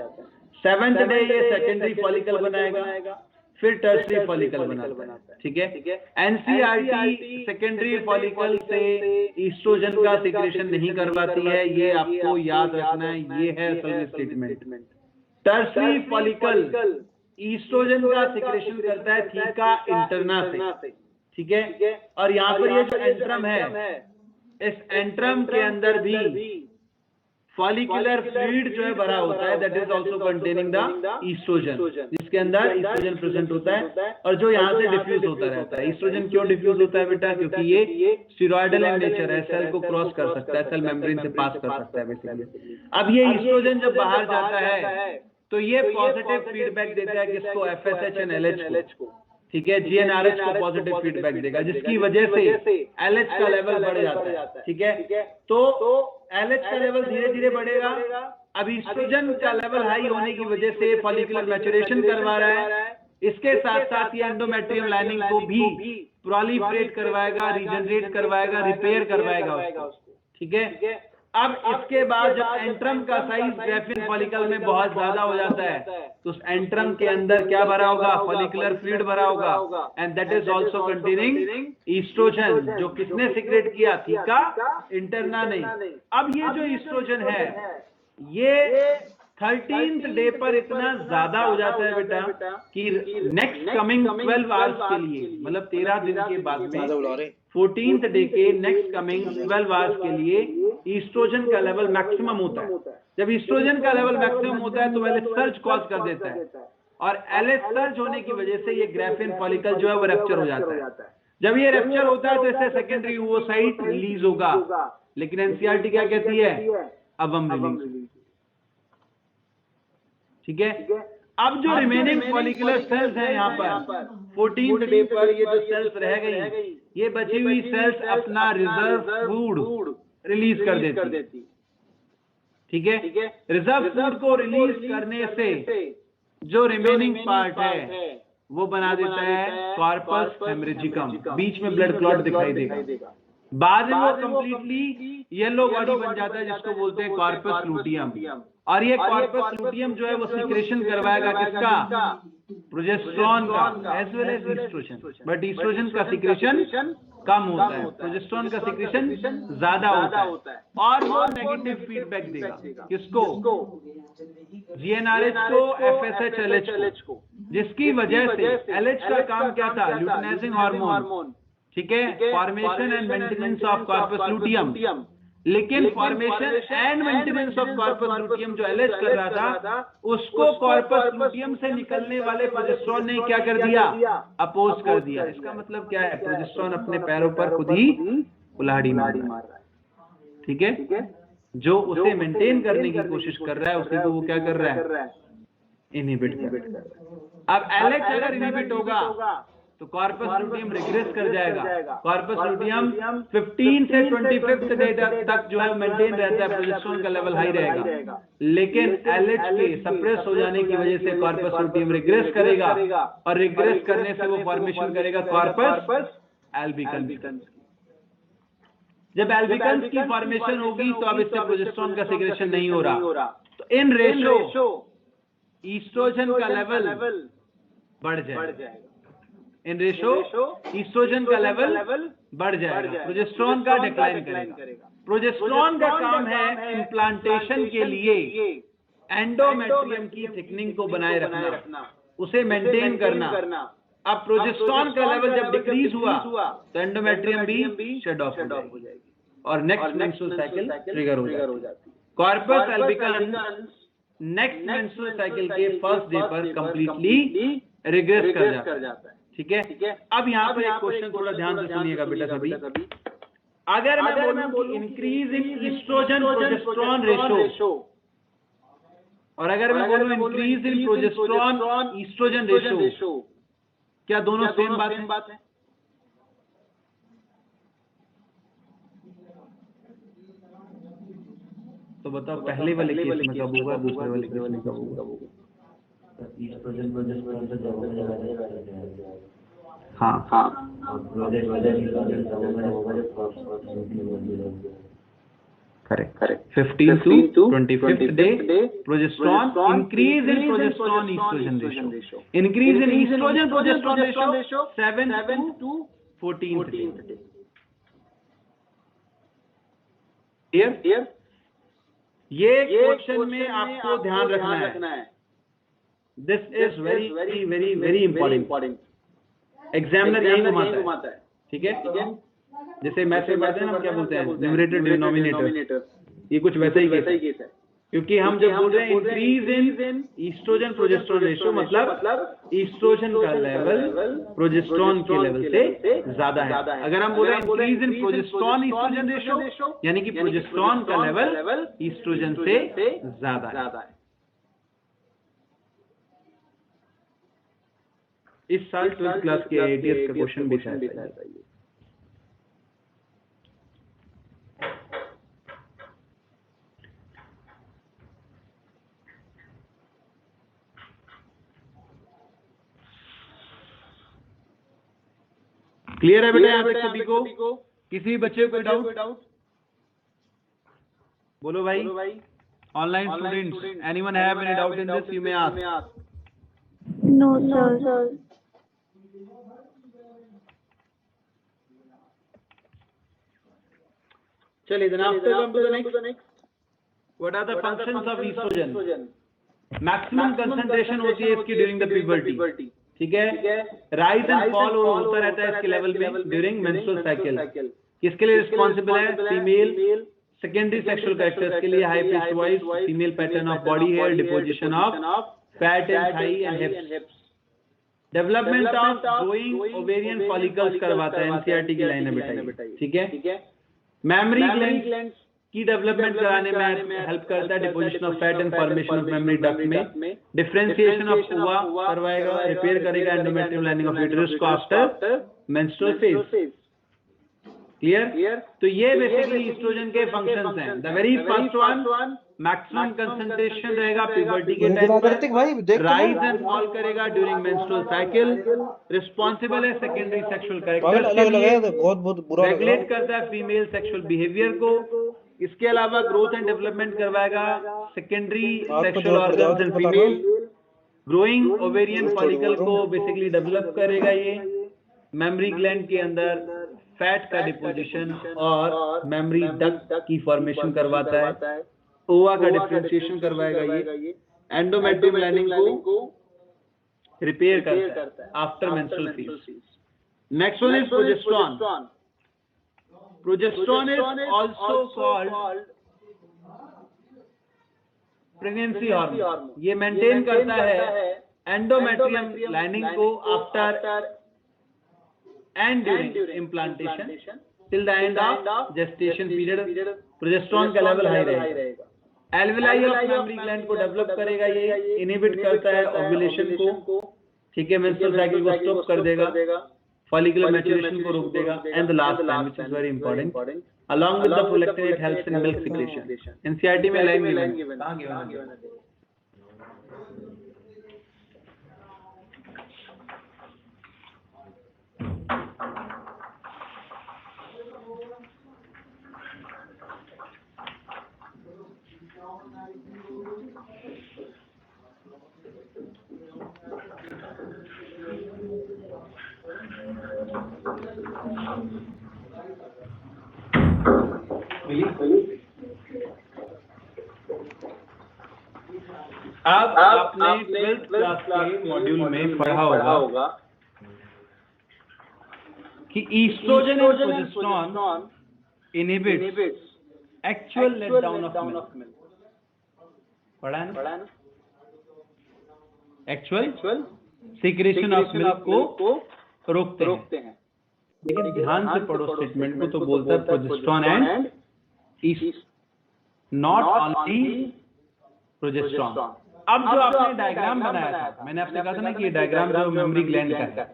7th डे ये सेकेंडरी फॉलिकल बनाएगा, फिर टर्सरी फॉलिकल बनाता है। ठीक है, NCERT सेकेंडरी फॉलिकल से ईस्ट्रोजन का सिक्रेशन नहीं करवाती है, ये आपको याद रखना है, ये है असल स्टेटमेंट। टर्सरी फॉलिकल ईस्ट्रोजन का सिक्रेशन करता है थीका इंटरना से। ठीक है, और यहाँ पर ये जो एंट्रम है, इस एंट्रम के अंदर भी फॉलिकुलर फ्लूइड जो है भरा होता है, that is also containing the estrogen, जिसके अंदर ईस्ट्रोजन प्रेजेंट होता है और जो यहाँ से डिफ्यूज होता रहता है। ईस्ट्रोजन क्यों डिफ्यूज होता है बेटा? क्योंकि ये स्टेरॉइडल इन नेचर है, सेल को क्रॉस कर सकता है, सेल मेम्ब्रेन से पास कर सकता है बेसिकली। अब ये ईस्ट्रोजन जब बाहर जाता है तो ये पॉजिटिव फीडबैक देता है किसको? FSH एंड LH को। ठीक है, GnRH को पॉजिटिव फीडबैक देगा, जिसकी वजह से LH का लेवल बढ़ जाता है। ठीक है, तो LH का लेवल धीरे धीरे बढ़ेगा। अब ईस्ट्रोजन का लेवल हाई होने की वजह से फॉलिकुलर मैच्योरेशन करवा रहा है, इसके साथ साथ ये एंडोमेट्रियम लाइनिंग को भी प्रोलिफरेट करवाएगा, रीजनरेट करवाएगा, रिपेयर करवाएगा उसको। ठीक है, अब इसके बाद जब एंट्रम का साइज ग्राफिन फॉलिकल में बहुत ज्यादा हो जाता है तो उस एंट्रम के अंदर क्या भरा होगा? फॉलिकुलर फ्लूइड भरा होगा, and that is also containing estrogen, जो किसने सीक्रेट किया? थीका इंटरना ने। अब ये जो ईस्ट्रोजन है ये 13th डे पर इतना ज्यादा हो जाता है बेटा कि नेक्स्ट कमिंग 12 आवर्स के लिए, मतलब 13 दिन के बाद में 14th डे के नेक्स्ट कमिंग 12 आवर्स के लिए ईस्ट्रोजन का लेवल मैक्सिमम होता है। जब ईस्ट्रोजन का लेवल मैक्सिमम होता है तो LH सर्ज कॉज कर देता है, और LH सर्ज होने की वजह से ये ग्राफिन फॉलिकल जो है वो रप्चर हो जाता है। जब ये रप्चर होता है तो इससे सेकेंडरी ओवोसाइट रिलीज होगा, लेकिन NCERT क्या कहती है? अवम रिलीज। ठीक है, अब जो रिमेनिंग फॉलिकुलर सेल्स हैं यहाँ पर 14th डे पर ये जो सेल्स रह गई, ये बची हुई सेल्स अपना रिजर्व फूड रिलीज कर देती। ठीक है, रिजर्व फूड को रिलीज करने से जो रिमेनिंग पार्ट है वो बना देता है कॉर्पस हेमरेजिकम, बीच में ब्लड क्लॉट दिखाई देगा। बाद में वो कंप्लीटली येलो बॉडी बन जाता है जिसको बोलते हैं कॉर्पस लूटियम। और ये कॉर्पस लूटियम जो है वो सिक्रेशन करवाएगा किसका? प्रोजेस्टेरॉन का as well as estrogen. But estrogen का सिक्रेशन कम होता है, प्रोजेस्टेरॉन का सिक्रेशन ज्यादा होता है। और वो नेगेटिव फीडबैक देगा किसको? जीएनआरएच को, एफएसएच, एलएच को, जिसकी वजह से एलएच का काम क्या था? ल्यूटिनाइजिंग हार्मोन, ठीक है, formation and maintenance of corpus luteum. लेकिन formation and maintenance of corpus luteum जो एलएच कर रहा था, उसको कॉर्पस लूटियम से निकलने वाले प्रोजेस्टेरॉन ने क्या कर दिया? अपोज कर दिया। इसका मतलब क्या है? प्रोजेस्टेरॉन अपने पैरों पर खुद ही कुल्हाड़ी मार रहा है, ठीक है। जो उसे मेंटेन करने की कोशिश कर रहा है उसी को वो क्या कर रहा है? इनहिबिट कर रहा है। अब एलएच अगर इनहिबिट होगा तो कॉर्पस लूटियम रिग्रेस कर जाएगा। कॉर्पस लूटियम 15 से 25th डे तक जो है मेंटेन रहता है, प्रोजेस्टेरॉन का लेवल हाई रहेगा। लेकिन एलएच के सप्रेस हो जाने की वजह से कॉर्पस लूटियम रिग्रेस करेगा, और रिग्रेस करने से वो फॉर्मेशन करेगा कॉर्पस एल्बिकन्स। जब एल्बिकन्स की फॉर्मेशन होगी तो अब इससे प्रोजेस्टेरॉन का सिक्रेशन नहीं हो रहा, तो इन रेशो ईस्ट्रोजन का लेवल बढ़ जाएगा। इन रेशो ईस्ट्रोजन का लेवल बढ़ जाएगा, प्रोजेस्टेरॉन का डिक्लाइन करेगा। प्रोजेस्टेरॉन का काम है इम्प्लांटेशन के लिए एंडोमेट्रियम की थिकनिंग को बनाए रखना, उसे मेंटेन करना। अब प्रोजेस्टेरॉन का लेवल जब डिक्रीज हुआ तो एंडोमेट्रियम भी शट ऑफ हो जाएगी और नेक्स्ट मेंस्ट्रुअल साइकिल ट्रिगर हो जाती है। Corpus albicans next menstrual cycle के फर्स्ट डे पर कंप्लीटली रिग्रेस कर जाता है, ठीक है। अब यहाँ पर एक क्वेश्चन थोड़ा ध्यान से सुनिएगा बेटा सभी। अगर मैं बोलूं कि increase in estrogen progesterone ratio, और अगर मैं बोलूं increase in progesterone estrogen ratio, क्या दोनों सेम बात है? तो बताओ पहले वाले केस में कब होगा, दूसरे वाले केस में कब होगा? हाँ, correct. 15 to 25th day progesterone increase in progesterone estrogen ratio, increase in estrogen progesterone ratio 7 to 14th day। Clear? ये क्वेश्चन में आपको ध्यान रखना है। This is very very very very important. Examiner यही घुमाता है, ठीक है। जैसे मैथ में पढ़ते हैं हम क्या बोलते हैं? Numerator denominator. ये कुछ वैसा ही केस है, क्योंकि हम जब बोल रहे हैं increase in estrogen progesterone ratio, मतलब ईस्ट्रोजन का लेवल प्रोजेस्टेरॉन के लेवल से ज्यादा है। अगर हम बोल रहे हैं increase in progesterone estrogen ratio, यानी कि प्रोजेस्टेरॉन का लेवल ईस्ट्रोजन से ज्यादा है। इस साल 12th क्लास के IATS का क्वेश्चन भी शायद है। क्लियर है बेटा यहाँ तक सभी को? किसी बच्चे को डाउट? बोलो भाई। Online students, anyone have any doubt in this? You may ask. No, sir. चलिए, then after come to the next. What are the functions of estrogen? Maximum concentration होती है इसकी ड्यूरिंग द प्यूबर्टी, ठीक है। Rise and fall होता रहता है इसके लेवल में ड्यूरिंग मेंस्ट्रुअल साइकिल। किसके लिए रिस्पॉन्सिबल है? फीमेल। सेकेंडरी सेक्सुअल कैरेक्टर्स के लिए high pitched voice, female pattern of body hair, deposition of fat in thigh and hips. Development of growing ovarian follicles करवाता है, एनसीईआरटी की लाइन में बताई, ठीक है। मेमोरी ग्लैंड्स की डेवलपमेंट कराने में हेल्प करता है, deposition of fat and formation of memory duct में। डिफरेंशिएशन ऑफ ओवा करवाएगा, रिपेयर करेगा एंडोमेट्रियम लाइनिंग ऑफ यूटेरस को आफ्टर मेंस्ट्रुअल फेज। क्लियर? तो ये बेसिकली ईस्ट्रोजन के फंक्शंस हैं। The very first one, maximum concentration रहेगा प्यूबर्टी के टाइम पर, राइज एंड फॉल करेगा ड्यूरिंग मेंस्ट्रुअल साइकिल, रिस्पॉन्सिबल है सेकेंडरी सेक्सुअल कैरेक्टर्स के लिए, रेगुलेट करता है फीमेल सेक्सुअल बिहेवियर को, इसके अलावा ग्रोथ एंड डेवलपमेंट करवाएगा secondary sexual organs in female, growing ovarian follicle को बेसिकली डेवलप करेगा ये, मेमरी ग्लैंड के अंदर फैट का डिपोजिशन और मेमरी डक्ट की फॉर्मेशन करवाता है, ओवा का डिफरेंशिएशन करवाएगा ये, एंडोमेट्रियम लाइनिंग को रिपेयर करता है after menstrual phase. Next one is progesterone. Progesterone is also called pregnancy hormone. ये मेंटेन करता है एंडोमेट्रियम लाइनिंग को after and during implantation till the end of gestation period progesterone का लेवल हाई रहेगा। Alveoli of mammary gland को develop करेगा ये, inhibit करता है ओव्यूलेशन को, ठीक है, मेंस्ट्रुअल साइकिल को स्टॉप कर देगा, फॉलिकुलर मैच्योरेशन को रोक देगा, and the last time which is very important along with the prolactin it helps in milk secretion. NCERT में लाइन गिवन है। अब आपने 12th क्लास के मॉड्यूल में पढ़ा होगा कि estrogen and progesterone inhibits actual let down of milk. पढ़ा है ना? एक्चुअल सीक्रेशन ऑफ मिल्क को रोकते हैं। लेकिन ध्यान से पढ़ो स्टेटमेंट को, तो बोलता है progesterone and not only progesterone. अब जो आपने डायग्राम बनाया था, मैंने आपसे कहा था ना कि ये डायग्राम जो मेमरी ग्लैंड का है,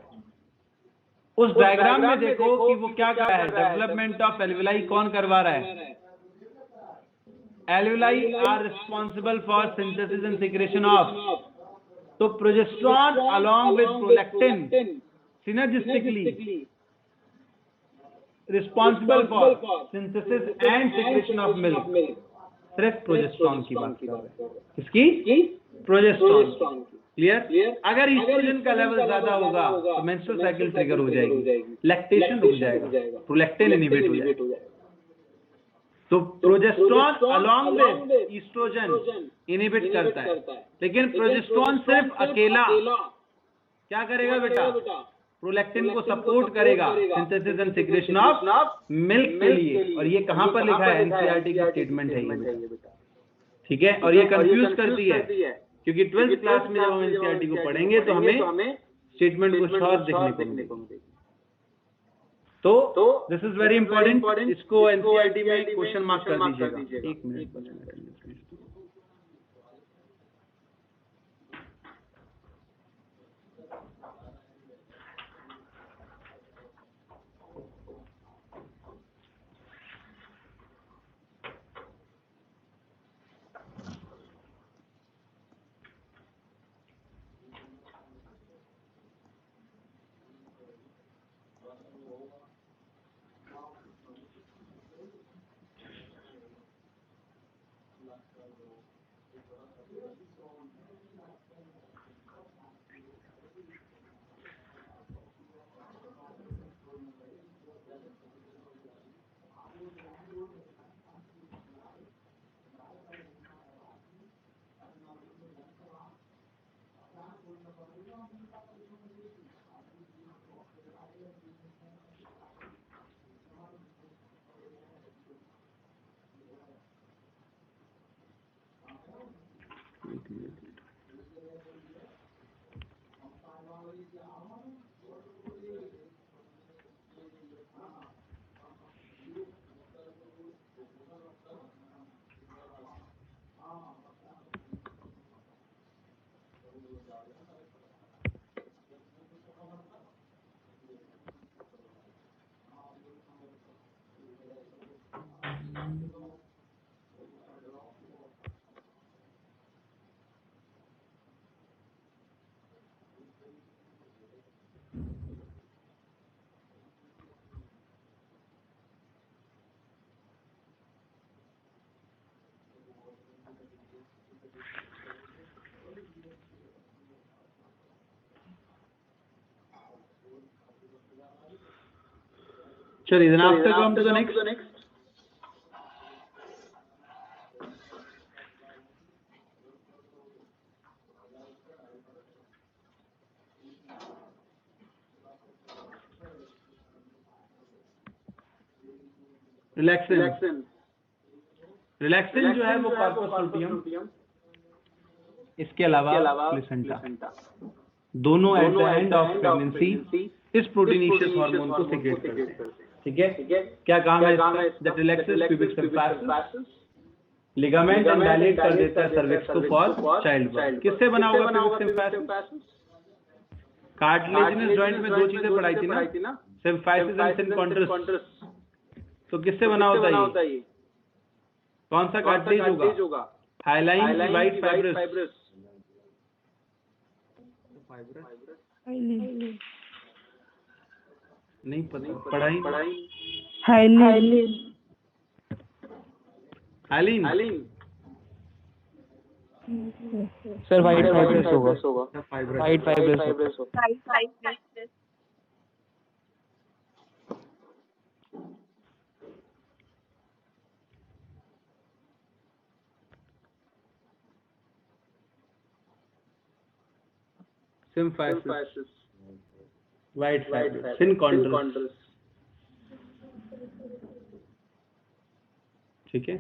उस डायग्राम में देखो कि वो क्या कर रहा है, डेवलपमेंट ऑफ एल्वेलाई कौन करवा रहा है? Alveoli are responsible for synthesis and secretion of, तो progesterone along with prolactin synergistically responsible for synthesis and secretion of milk. सिर्फ प्रोजेस्टेरॉन की बात कर रहे हैं। किसकी? प्रोजेस्टेरॉन। क्लियर? अगर ईस्ट्रोजन का लेवल ज्यादा होगा तो मेंस्ट्रुअल साइकिल ट्रिगर हो जाएगी, लैक्टेशन रुक जाएगा, प्रोलैक्टिन इनहिबिट हो जाएगा। तो progesterone along with estrogen inhibit करता है, लेकिन प्रोजेस्टेरॉन सिर्फ अकेला क्या करेगा बेटा? प्रोलैक्टिन को सपोर्ट करेगा synthesis and secretion of milk के लिए। और ये कहां पर लिखा है? एनसीईआरटी की स्टेटमेंट है ये, ठीक है। और ये कंफ्यूज करती है, क्योंकि 12th क्लास में जब हम एनसीईआरटी को पढ़ेंगे तो हमें स्टेटमेंट को शॉर्ट देखने को मिलेगा। तो दिस इज वेरी इंपॉर्टेंट, इसको एनसीईआरटी में क्वेश्चन मार्क कर दीजिएगा। एक मिनट। चलिए, then after come to the next. Relaxin जो है वो कॉर्पस लुटियम, इसके अलावा प्लेसेंटा, दोनों at the end of pregnancy इस प्रोटीनेशियस हार्मोन को सीक्रेट करते हैं। ठीक है, क्या काम है इसका? That relaxes pubic symphysis, ligament and dilate कर देता है सर्विक्स को फॉर चाइल्ड बर्थ। किससे बना होगा प्यूबिक सिम्फैसिस? कार्टिलेजिनस जॉइंट में दो चीजें पढ़ाई थी ना, सिम्फैसिस एंड सिनकॉन्ड्रस। तो किससे बना होता है ये? कौन सा कार्टिलेज होगा? हाइलाइन की वाइट फाइब्रस? नहीं पता, पढ़ाई हाइलिन सर वाइट फाइब्रस होगा। White fibrous symphysis, white fibrous, synchondrosis. ठीक है,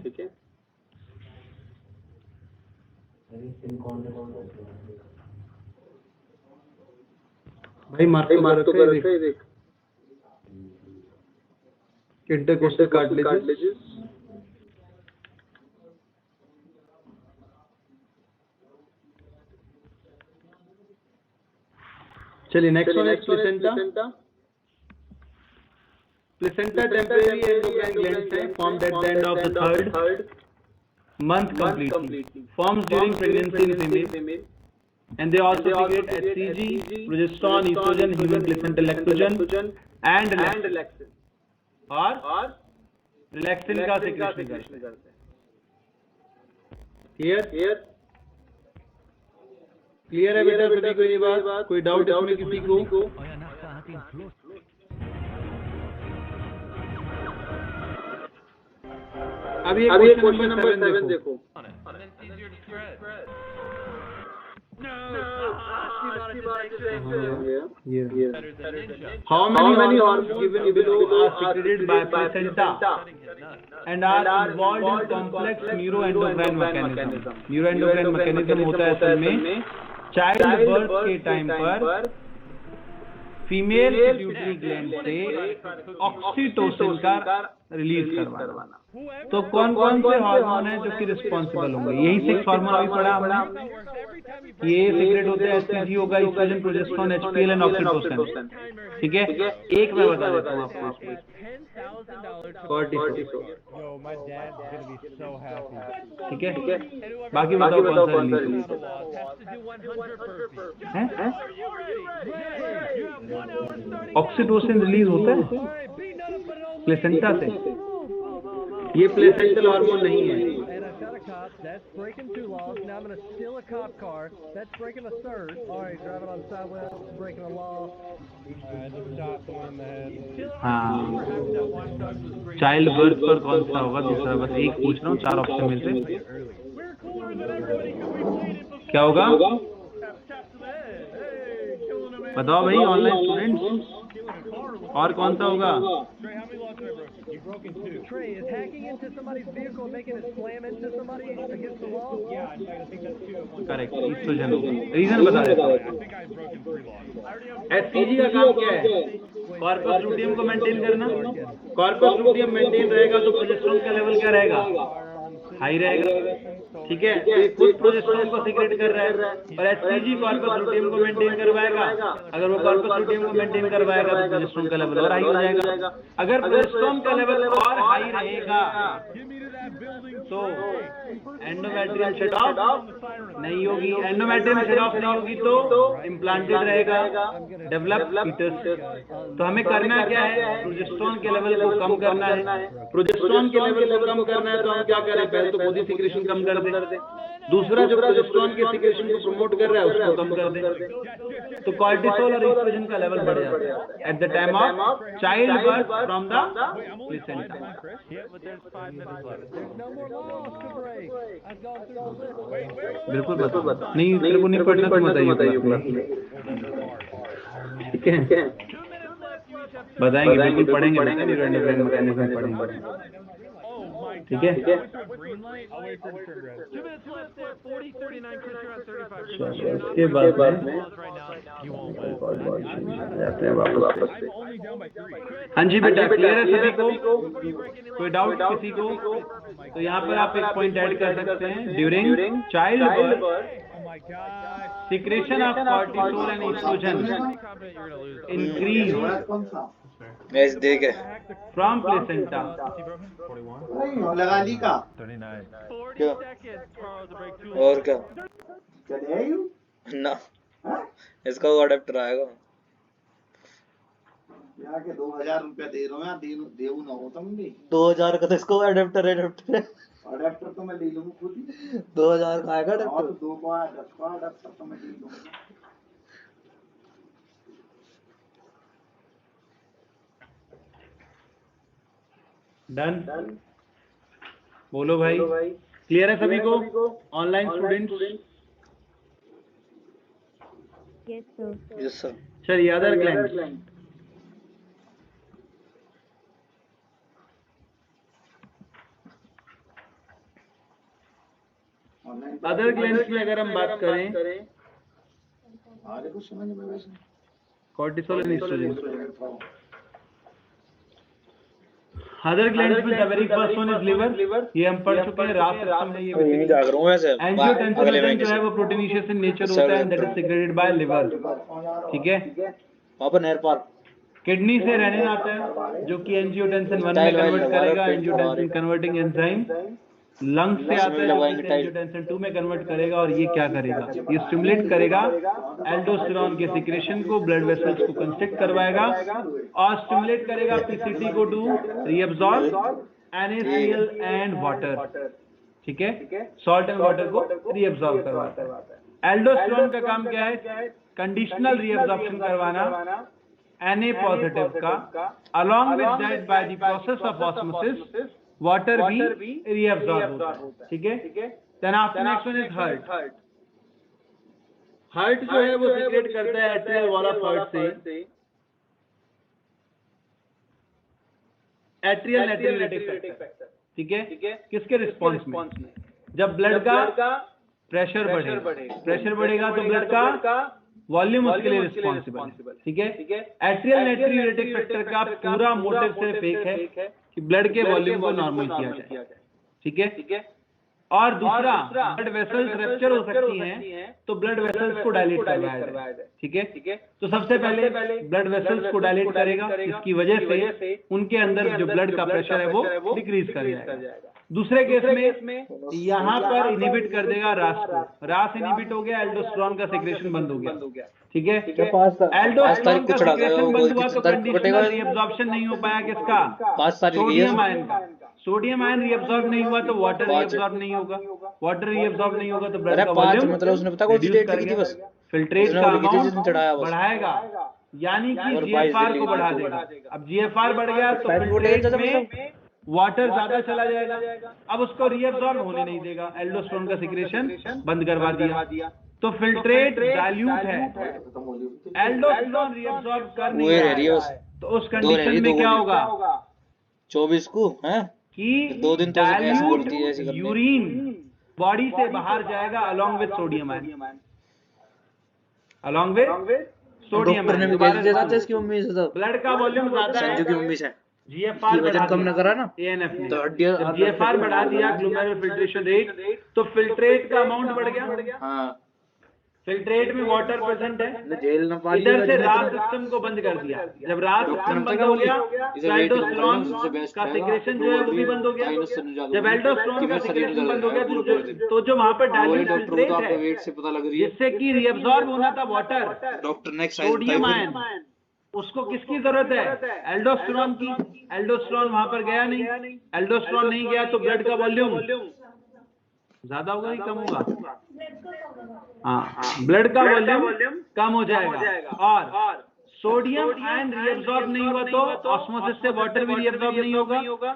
भाई मार्क तो कर रखे हैं, देख इंटरकोस्टल कार्टिलेजेस, चलिए next one is placenta. Placenta temporary endocrine glands हैं, formed at the end of the third month completely, forms during pregnancy in female, and they also secrete HCG, progesterone, estrogen, human placental lactogen and relaxin, और relaxin का secretion करते हैं। Clear है बेटा? सभी को ये बात, कोई डाउट इसमें किसी को? अभी क्वेश्चन नंबर 7 देखो। How many hormones given below are secreted by placenta and are involved in complex neuroendocrine mechanism? Neuroendocrine mechanism होता है असल में चाइल्ड बर्थ के टाइम पर फीमेल पिट्यूटरी ग्लैंड से ऑक्सीटोसिन का रिलीज करवाना। तो कौन कौन से हार्मोन है जो कि रिस्पॉन्सिबल होंगे? यही 6 हार्मोन अभी पढ़ा हमने। ये सीक्रेट होते हैं, एचसीजी होगा, estrogen, progesterone, HPL and oxytocin. ठीक है, एक मैं बता देता हूँ आपको, कॉर्टिसोल। ठीक है, बाकी बताओ कौन सा रिलीज है? ऑक्सीटोसिन रिलीज होता है प्लेसेंटा से। ये प्लेसेंटल हार्मोन नहीं है। That's breaking 2 laws. Now I'm going to steal a cop car. That's breaking a 3rd. All right, driving on sidewalk, breaking a law. I just shot someone in the head. हाँ, child birth पर कौन सा होगा दूसरा? बस एक पूछ रहा हूँ, 4 ऑप्शन में से क्या होगा? बताओ भाई ऑनलाइन स्टूडेंट्स, और कौन सा होगा? Trey, is hacking into somebody's vehicle and making it slam into somebody against the law? Yeah, I think that's 2. Correct, estrogen होगा। रीजन बता देता हूँ। एचसीजी का काम क्या है? कॉर्पस लुटियम को मेंटेन करना। कॉर्पस लुटियम मेंटेन रहेगा तो प्रोजेस्टेरोन का लेवल क्या रहेगा? हाई रहेगा। ठीक है, तो ये खुद प्रोजेस्टेरोन को सीक्रेट कर रहा है और एचसीजी कॉर्पस लुटियम को मेंटेन करवाएगा। अगर वो कॉर्पस लुटियम को मेंटेन करवाएगा तो प्रोजेस्टेरोन का लेवल और हाई हो जाएगा। अगर प्रोजेस्टेरोन का लेवल और हाई रहेगा तो एंडोमेट्रियम शट ऑफ नहीं होगी, एंडोमेट्रियम शट ऑफ नहीं होगी तो इम्प्लांटेड रहेगा डेवलप फीटस। तो हमें करना क्या है, प्रोजेस्टेरोन के लेवल को कम करना है। प्रोजेस्टेरोन के लेवल को कम करना है तो हम क्या करें, पहले तो बॉडी सिक्रेशन कम कर दें, दूसरा जो प्रोजेस्टेरोन के सिक्रेशन को प्रमोट कर रहा है उसको कम कर दें। तो कॉर्टिसोल और ईस्ट्रोजन का लेवल बढ़ जाता है eight the time of child birth from the placenta. बिल्कुल बता नहीं, तेरे को नहीं पढ़ना तो बताइए, ठीक है बताएंगे, बिल्कुल पढ़ेंगे, न्यूरोएंडोक्राइन मैकेनिज्म पढ़ेंगे, ठीक है। इसके बाद जाते हैं वापस। हाँ जी बेटा, क्लियर है सभी को, कोई डाउट किसी को? तो यहाँ पर आप एक पॉइंट ऐड कर सकते हैं, during child birth secretion of cortisol and estrogen increase from placenta। लगा ली का क्या और क्या ना, इसका वो अडेप्टर आएगा यहाँ के 2000 रुपया दे रहा हूँ, देऊ ना हो तुम भी 2000 का तो इसको अडेप्टर अडेप्टर तो मैं ले लूंगा खुद ही। 2000 का आएगा और अडेप्टर। तो 2 का 10 का अडेप्टर तो मैं ले लूंगा। डन, बोलो भाई, क्लियर है सभी को? Online students yes sir. Yes sir. चलिए, अदर ग्लैंड्स। अदर ग्लैंड्स में अगर हम बात करें, आगे कुछ समझ में वैसे cortisol and estrogen. Other glands में the very first one is liver, ये हम पढ़ चुके हैं, रास सिस्टम है ये। यही जाग रहा हूँ वैसे। एंजियोटेंसिन जो है वो प्रोटीनेशियस इन नेचर होता है, that is secreted by liver, ठीक है। पापा नहर पार किडनी से रेनिन आता है जो कि एंजियोटेंसिन 1 में कन्वर्ट करेगा, एंजियोटेंसिन कन्वर्टिंग एंजाइम। लंग्स से आता है जो कि एंजियोटेंसिन 2 में कन्वर्ट करेगा, और ये क्या करेगा, ये स्टिमुलेट करेगा एल्डोस्टेरोन के सिक्रेशन को, ब्लड वेसल्स को कंस्ट्रिक्ट करवाएगा और स्टिमुलेट करेगा पीसीटी को to reabsorb NaCl and water, ठीक है, सॉल्ट एंड वाटर को रीअब्सॉर्ब करवाता है। एल्डोस्टेरोन का काम क्या है, कंडीशनल रीअब्सॉर्प्शन करवाना Na पॉजिटिव का, along with that by the process of osmosis water भी रीअब्सॉर्ब होता है, ठीक है। Then after next one is heart. Heart जो है वो सीक्रेट करता है एट्रियल वॉल ऑफ हार्ट से एट्रियल नाइट्रोलिटिक फैक्टर, ठीक है, किसके रिस्पॉन्स में, जब ब्लड का प्रेशर बढ़ेगा तो ब्लड का वॉल्यूम उसके लिए रिस्पॉन्सिबल, ठीक है। एट्रियल नाइट्रोलिटिक फैक्टर का पूरा मोटिव सिर्फ एक है कि ब्लड के वॉल्यूम को नॉर्मल किया जाए, ठीक है। और दूसरा, ब्लड वेसल्स रप्चर हो सकती हैं तो ब्लड वेसल्स को डायलेट करवाया जाए, ठीक है। तो सबसे पहले ब्लड वेसल्स को डायलेट करेगा, इसकी वजह से उनके अंदर जो ब्लड का प्रेशर है वो डिक्रीज कर जाएगा। दूसरे केस में यहाँ पर इनहिबिट कर देगा रास को, रास इनहिबिट हो गया, एल्डोस्टेरोन का सिक्रेशन बंद हो गया, ठीक है। एल्डोस्टेरोन का सिक्रेशन बंद हुआ तो कंडीशनल रीअब्सॉर्प्शन नहीं हो पाया किसका, सोडियम आयन का। सोडियम आयन रीअब्सॉर्ब नहीं हुआ तो वाटर रीअब्सॉर्ब नहीं होगा, वाटर रीअब्सॉर्ब नहीं होगा तो ब्लड का वॉल्यूम मतलब उसने पता कौन सी डेट लिखी थी बस, फिल्ट्रेट का अमाउंट बढ़ाएगा, यानी कि जीएफआर को बढ़ा देगा। अब जीएफआर बढ़ गया तो फिल्ट्रेट में वाटर ज्यादा चला जाएगा, अब उसको रीअब्सॉर्ब होने नहीं देगा, एल्डोस्टेरोन का सिक्रेशन बंद करवा दिया, तो फिल्ट्रेट डाइल्यूट है, एल्डोस्टेरोन रीअब्सॉर्ब कर नहीं रहा है, तो उस कंडीशन में क्या होगा, 24 को है कि डाइल्यूट यूरिन बॉडी से बाहर जाएगा along with sodium ion, along with sodium ion. इसकी मम्मी से तो ब्लड का वॉल्यूम ज्यादा है, संजू की मम्मी से जीएफआर वजन कम न करा ना, ANF तो जीएफआर बढ़ा दिया, ग्लोमेरुलर फिल्ट्रेशन रेट, तो फिल्ट्रेट का अमाउंट बढ़ गया, हाँ फिल्ट्रेट में वाटर प्रेजेंट है, जेल न पाली इधर से रास सिस्टम को बंद कर दिया। जब रास सिस्टम बंद हो गया तो एल्डोस्टेरोन का सिक्रेशन जो है वो भी बंद हो गया। जब एल्डोस्टेरोन का सिक्रेशन बंद हो गया तो जो वहां पर डाइल्यूट फिल्ट्रेट है जिससे कि रीअब्सॉर्ब होना था वाटर, डॉक्टर ने सोडियम आयन, उसको किसकी जरूरत है? एल्डोस्टेरोन की। एल्डोस्टेरोन वहां पर गया नहीं, एल्डोस्टेरोन नहीं गया तो ब्लड का वॉल्यूम ज्यादा होगा कि कम होगा? हाँ, ब्लड का वॉल्यूम कम हो जाएगा। और सोडियम आयन रीअब्सॉर्ब नहीं हुआ तो ऑस्मोसिस से वाटर भी रीअब्सॉर्ब नहीं होगा,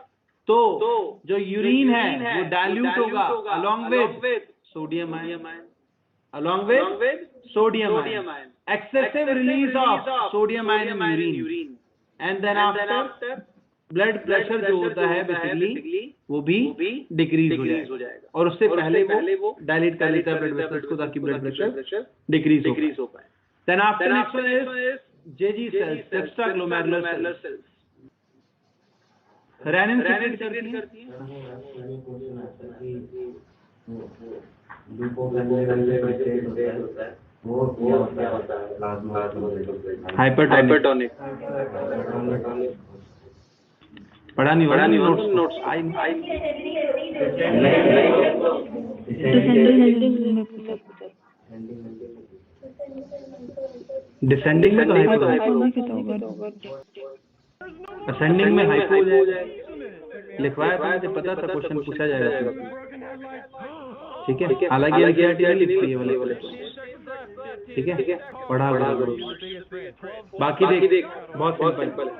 तो जो यूरिन है वो डाइल्यूट होगा along with sodium ion, along with sodium ion. Excessive release of sodium ion in urine, and then after blood pressure जो होता है बेसिकली वो भी डिक्रीज हो जाएगा, और उससे पहले वो डायलेट कर लेता है ब्लड वेसल्स को ताकि ब्लड प्रेशर डिक्रीज हो पाए। Then after next one is JG cells, juxtaglomerular cells. Renin secrete करती है, हाइपरटोनिक। पढ़ा नहीं नोट्स डिसेंडिंग में तो असेंडिंग में हाइपो हो जाएगा। लिखवाया था, मुझे पता था क्वेश्चन पूछा जाएगा, ठीक है। हालांकि एनसीईआरटी नहीं लिखती है वाले, ठीक है, पढ़ा करो। बाकी देख बहुत सिंपल है।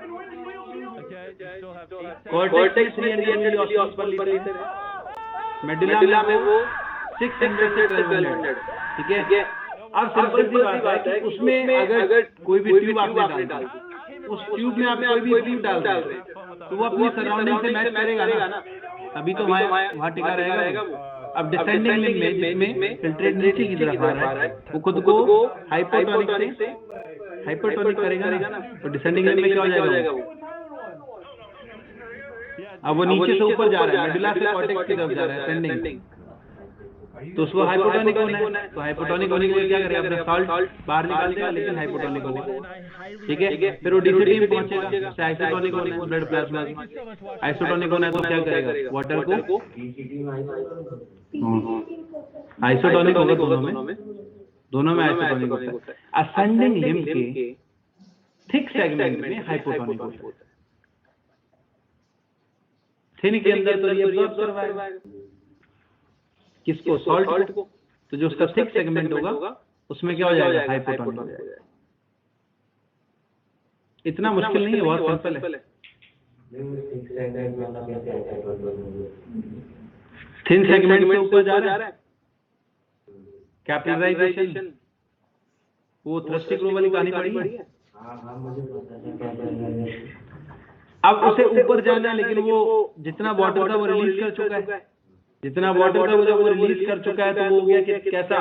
कॉर्टेक्स में 300 मिली ऑस्मोस पर लीटर है, मेडुला में वो 600 से 1200, ठीक है। अब सिंपल सी बात है कि उसमें अगर कोई भी ट्यूब आपने डाल दी, उस ट्यूब में आप कोई भी ट्यूब डाल दें तो वो अपनी सराउंडिंग से मैच करेगा ना, तभी तो वहाँ टिका रहेगा वो। अब डिसेंडिंग लिम्ब में जिसमें फिल्ट्रेट नीचे की तरफ आ रहा है वो खुद को हाइपोटोनिक करेगा ना, तो डिसेंडिंग लिम्ब में क्या हो जाएगा वो? अब वो नीचे से ऊपर जा रहा है, मेडुला से कॉर्टेक्स की तरफ जा रहा है असेंडिंग, तो उसको हाइपोटोनिक होना है। तो हाइपोटोनिक होने के लिए क्या करेगा? अपना सॉल्ट बाहर निकाल देगा, लेकिन हाइपोटोनिक होने, ठीक है। फिर वो डीसीटी में पहुंचेगा, आइसोटोनिक होना है, ब्लड प्लाज्मा आइसोटोनिक होना है, तो क्या करेगा? वाटर को आइसोटोनिक होगा दोनों में आइसोटोनिक होता है। असेंडिंग लिम्ब के थिक सेगमेंट में हाइपोटोनिक होता है, थिन के अंदर तो रीअब्सॉर्ब करवाएगा किसको? सॉल्ट को। तो जो उसका थिक सेगमेंट होगा उसमें क्या हो जाएगा? हाइपोटोनिक हो जाएगा। इतना मुश्किल नहीं है, बहुत सिंपल है। थिन सेगमेंट से ऊपर जा रहा है, कैपिलराइजेशन, वो थ्रस्टिग्रो वाली कहानी पड़ी है। अब उसे ऊपर जाना है, लेकिन वो जितना वाटर था वो रिलीज कर चुका है, जितना वाटर था वो जब वो रिलीज कर चुका है तो वो हो गया कि कैसा?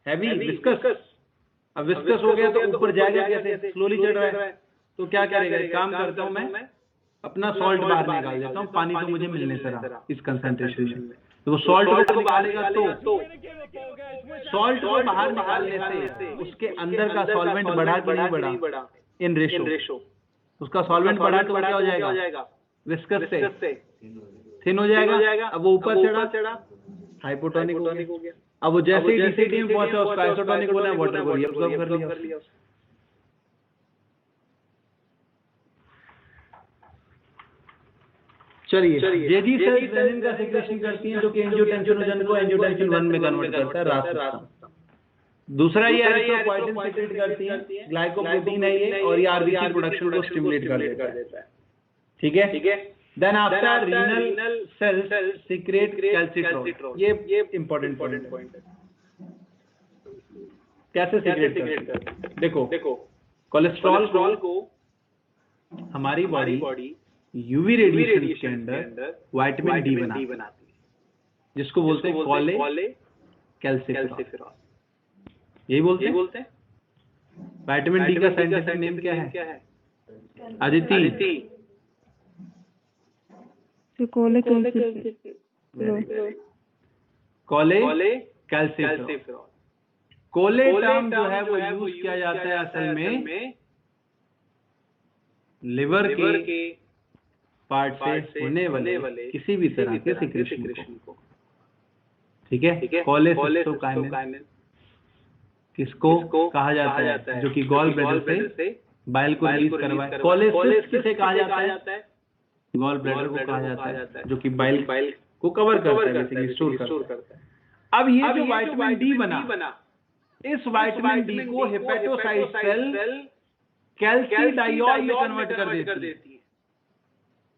Heavy, viscous. अब विस्कस हो गया तो ऊपर जाएगा कैसे? स्लोली चढ़ रहा है, तो क्या करेगा? एक काम करता हूँ, मैं अपना सॉल्ट बाहर निकाल देता हूँ, पानी तो मुझे मिलने से रहा इस कंसंट्रेशन में, तो वो सॉल्ट को निकालेगा, तो सॉल्ट को बाहर निकालने से उसके अंदर का सॉल्वेंट बढ़ा कि नहीं बढ़ा? इन रेशो, उसका सॉल्वेंट बढ़ा तो क्या हो जाएगा? विस्कस से थिन हो जाएगा। अब वो ऊपर चढ़ा, हाइपोटोनिक हो गया। अब वो जैसे ही डीसीटी में पहुंचा उसका आइसोटोनिक होना है, वाटर को रीअब्सॉर्ब कर लिया। चलिए, जेजी सेल्स रेनिन का सिक्रेशन करती हैं, जो कि एंजियोटेंसिनोजन को एंजियोटेंसिन 1 में कन्वर्ट करता है, रास सिस्टम। दूसरा ये एरिथ्रोपोइटिन सिक्रेट करती है, ग्लाइकोप्रोटीन है ये, और ये आरबीसी प्रोडक्शन को स्टिमुलेट कर देता है, ठीक है। Then after renal cells secrete calcitriol, ये इंपॉर्टेंट पॉइंट है। कैसे सिक्रेट करते हैं? देखो, कोलेस्ट्रॉल को हमारी बॉडी यूवी रेडिएशन के अंदर विटामिन डी बनाती है, जिसको बोलते हैं कॉले कैल्सिफेरॉल, यही बोलते हैं। विटामिन डी का साइंटिफिक नेम क्या है? अदिति? कोले कैल्सिफेरॉल। कोलेटम जो है वो यूज किया जाता है असल में लिवर के पार्ट से होने वाले किसी भी तरह के सिक्रेशन को। ठीक है, कोलेसिस्टोकाइनिन किसको कहा जाता है, जो कि गॉल ब्लैडर से बाइल को रिलीज करवाए। कोलेसिस किसे कहा जाता है, गॉल ब्लैडर को कहा जाता है, जो कि बाइल को कवर करता है, बेसिकली स्टोर करता है। अब ये जो विटामिन डी बना, इस विटामिन डी को हेपेटोसाइट सेल कैल्सीडाइऑल में कन्वर्ट कर देती है।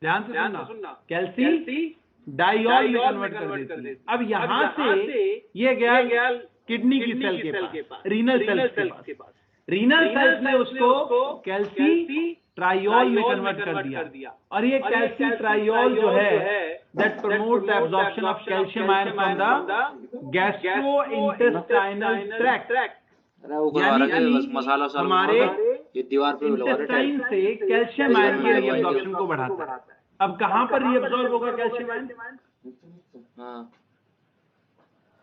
ध्यान से सुनना, कैल्सीडाइऑल में कन्वर्ट कर देती है। अब यहाँ से ये गया किडनी की सेल के पास, रीनल सेल्स के पास। रीनल सेल्स ने उसको कैल्सी ट्राइयोल में कन्वर्ट कर दिया, और ये कैल्सी ट्राइयोल जो है that promote the absorption of calcium ion from the gastrointestinal tract. मसाला हमारे ये दीवार पे इंटेस्टाइन से कैल्शियम आयन के रीअब्जॉर्प्शन को बढ़ाता है। अब कहाँ पर रीअब्जॉर्ब होगा कैल्शियम आयन? हाँ,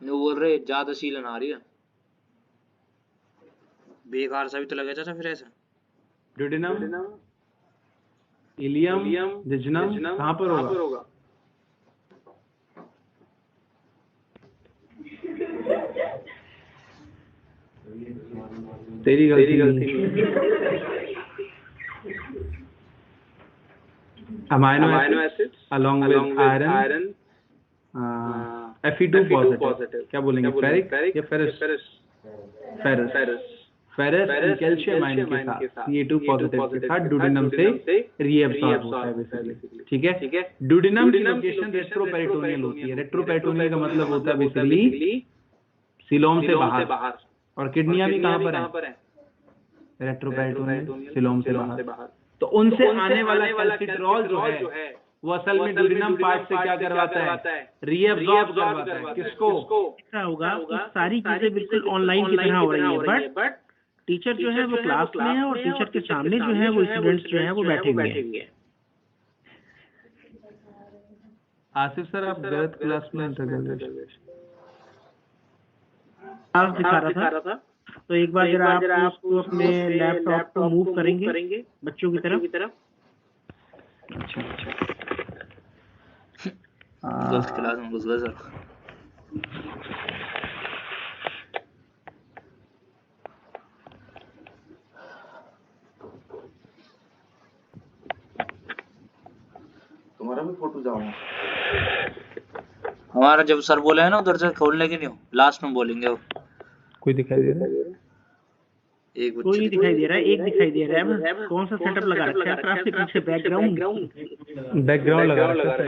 बोल रहे ज्यादा सीलन आ रही है, बेकार सा भी तो लगा था फिर ऐसा। ड्यूडेनम, इलियम, जिजनम कहाँ पर होगा? तेरी गलती। Amino acids along with iron, Fe2 positive, क्या बोलेंगे, फेरिक या ferrous? Ferrous and calcium ion के साथ Fe2 पॉजिटिव के साथ ड्यूडेनम से रीअब्सॉर्ब होता है बेसिकली। ठीक है, ड्यूडेनम की लोकेशन रेट्रोपेरिटोनियल होती है। रेट्रोपेरिटोनियल का मतलब होता है बेसिकली सीलोम से बाहर, और किडनियां भी कहाँ पर है? रेट्रोपेरिटोनियल, सीलोम से बाहर। तो उनसे आने वाला कैल्सिट्रॉल जो है वो असल में ड्यूडेनम पार्ट से क्या करवाता है, रीअब्सॉर्ब करवाता है। किसको? ऐसा होगा कि सारी चीजें बिल्कुल ऑनलाइन की तरह हो रही है, बट टीचर जो है वो क्लास में है, और टीचर के सामने जो है वो स्टूडेंट्स जो है वो बैठे हुए हैं। आसिफ सर, आप गलत क्लास में एंटर कर गए। आप दिखा रहा था, तो एक बार जरा आप उसको अपने लैपटॉप को मूव करेंगे बच्चों की तरफ। अच्छा, गलत क्लास में घुस गए सर। तुम्हारा भी फोटो जाऊंगा। हमारा जब सर बोले है ना उधर से खोलने के नहीं, लास्ट में बोलेंगे वो। कोई दिखाई दे रहा है? कोई नहीं दिखाई दे रहा है, एक दिखाई दे रहा है। कौन सा सेटअप लगा रखा है सर आपके पीछे? बैकग्राउंड लगा रखा है।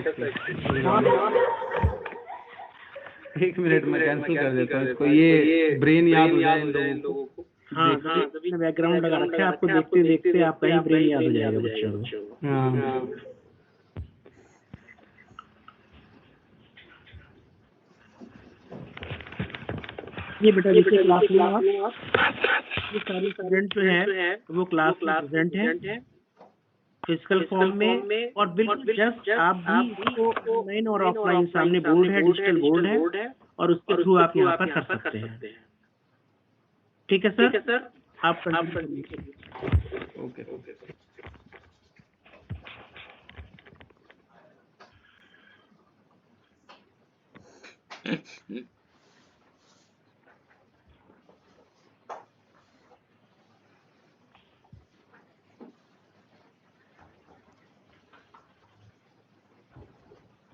एक मिनट में कैंसिल कर देता हूँ इसको, ये ब्रेन याद हो जाए इन लोगों को। हाँ, सभी ने बैकग्राउंड लगा रखा है, आपको देखते देखते आपका ही ब्रेन याद हो जाएगा बच्चों को। हाँ, ये बेटा देखिए क्लास में आप, ये सारे स्टूडेंट जो है वो क्लास में प्रेजेंट है फिजिकल फॉर्म में, और बिल्कुल जस्ट आप भी इसको ऑनलाइन और ऑफलाइन, सामने बोर्ड है, डिजिटल बोर्ड है, और उसके थ्रू आप यहाँ पर कर सकते हैं। ठीक है सर, आप कंटिन्यू करिए। ओके।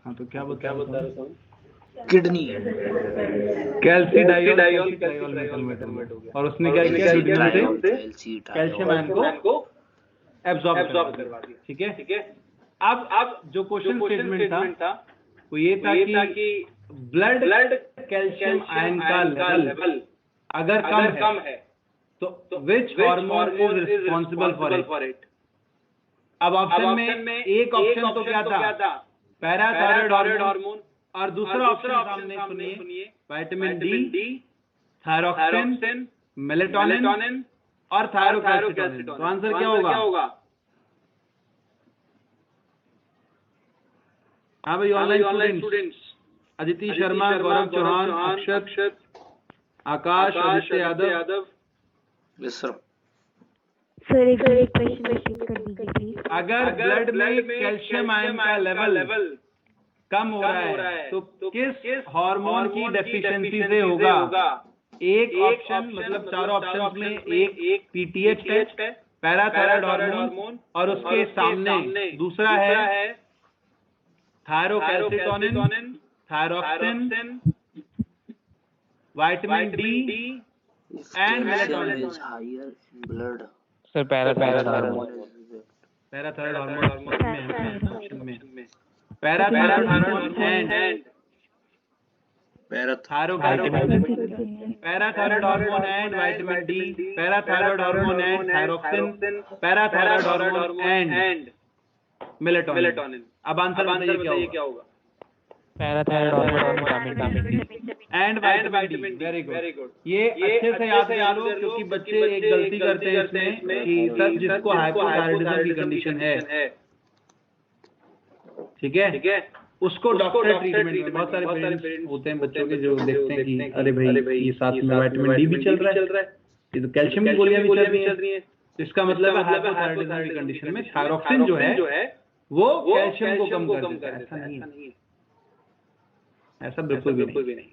हाँ, तो क्या बता रहा था? किडनी कैल्सीडाइऑल में कन्वर्ट हो गया, और उसने क्या किया, ड्यूडेनम से कैल्शियम आयन को एब्जॉर्ब करवा दिया। ठीक है, अब जो क्वेश्चन स्टेटमेंट था वो ये था कि ब्लड कैल्शियम आयन का लेवल अगर कम है तो which hormone is responsible for it. अब ऑप्शन में एक ऑप्शन तो क्या था, पैराथायरॉयड हार्मोन, और दूसरा ऑप्शन सामने सुनिए, विटामिन डी, थायरोक्सिन, मेलेटोनिन और थायरोकैल्सिटोनिन। तो आंसर क्या होगा? हाँ भाई, online students Aditi Sharma, Gaurav Chauhan, Akshat, Aakash Aditya Yadav. Yes sir. Sir एक क्वेश्चन रिपीट कर दीजिए प्लीज। अगर ब्लड में कैल्शियम आयन का लेवल कम हो रहा है तो किस हार्मोन की डेफिशिएंसी से होगा? एक ऑप्शन मतलब चारों ऑप्शंस में एक पीटीएच है, पैराथायराइड हार्मोन, और उसके सामने दूसरा है thyrocalcitonin, thyroxine, vitamin D and melatonin. Sir parathyroid hormone. Parathyroid hormone में parathyroid hormone and parathyroid hormone and vitamin D, parathyroid hormone and thyroxine, parathyroid hormone and melatonin. अब आंसर बताइए क्या होगा? Parathyroid hormone and vitamin D. Very good. ये अच्छे से याद कर लो, क्योंकि बच्चे एक गलती करते हैं इसमें कि सर जिसको हाइपोथायराइडिज्म की कंडीशन है, ठीक है, उसको डॉक्टर ट्रीटमेंट में, बहुत सारे पेरेंट्स होते हैं बच्चों के जो देखते हैं कि अरे भाई ये साथ में विटामिन डी भी चल रहा है, ये तो कैल्शियम की गोलियां भी चल रही है, तो इसका मतलब है हाइपोथायराइडिज्म की कंडीशन में थायरोक्सिन जो है वो कैल्शियम को कम कर देता है। ऐसा नहीं है, ऐसा बिल्कुल भी नहीं।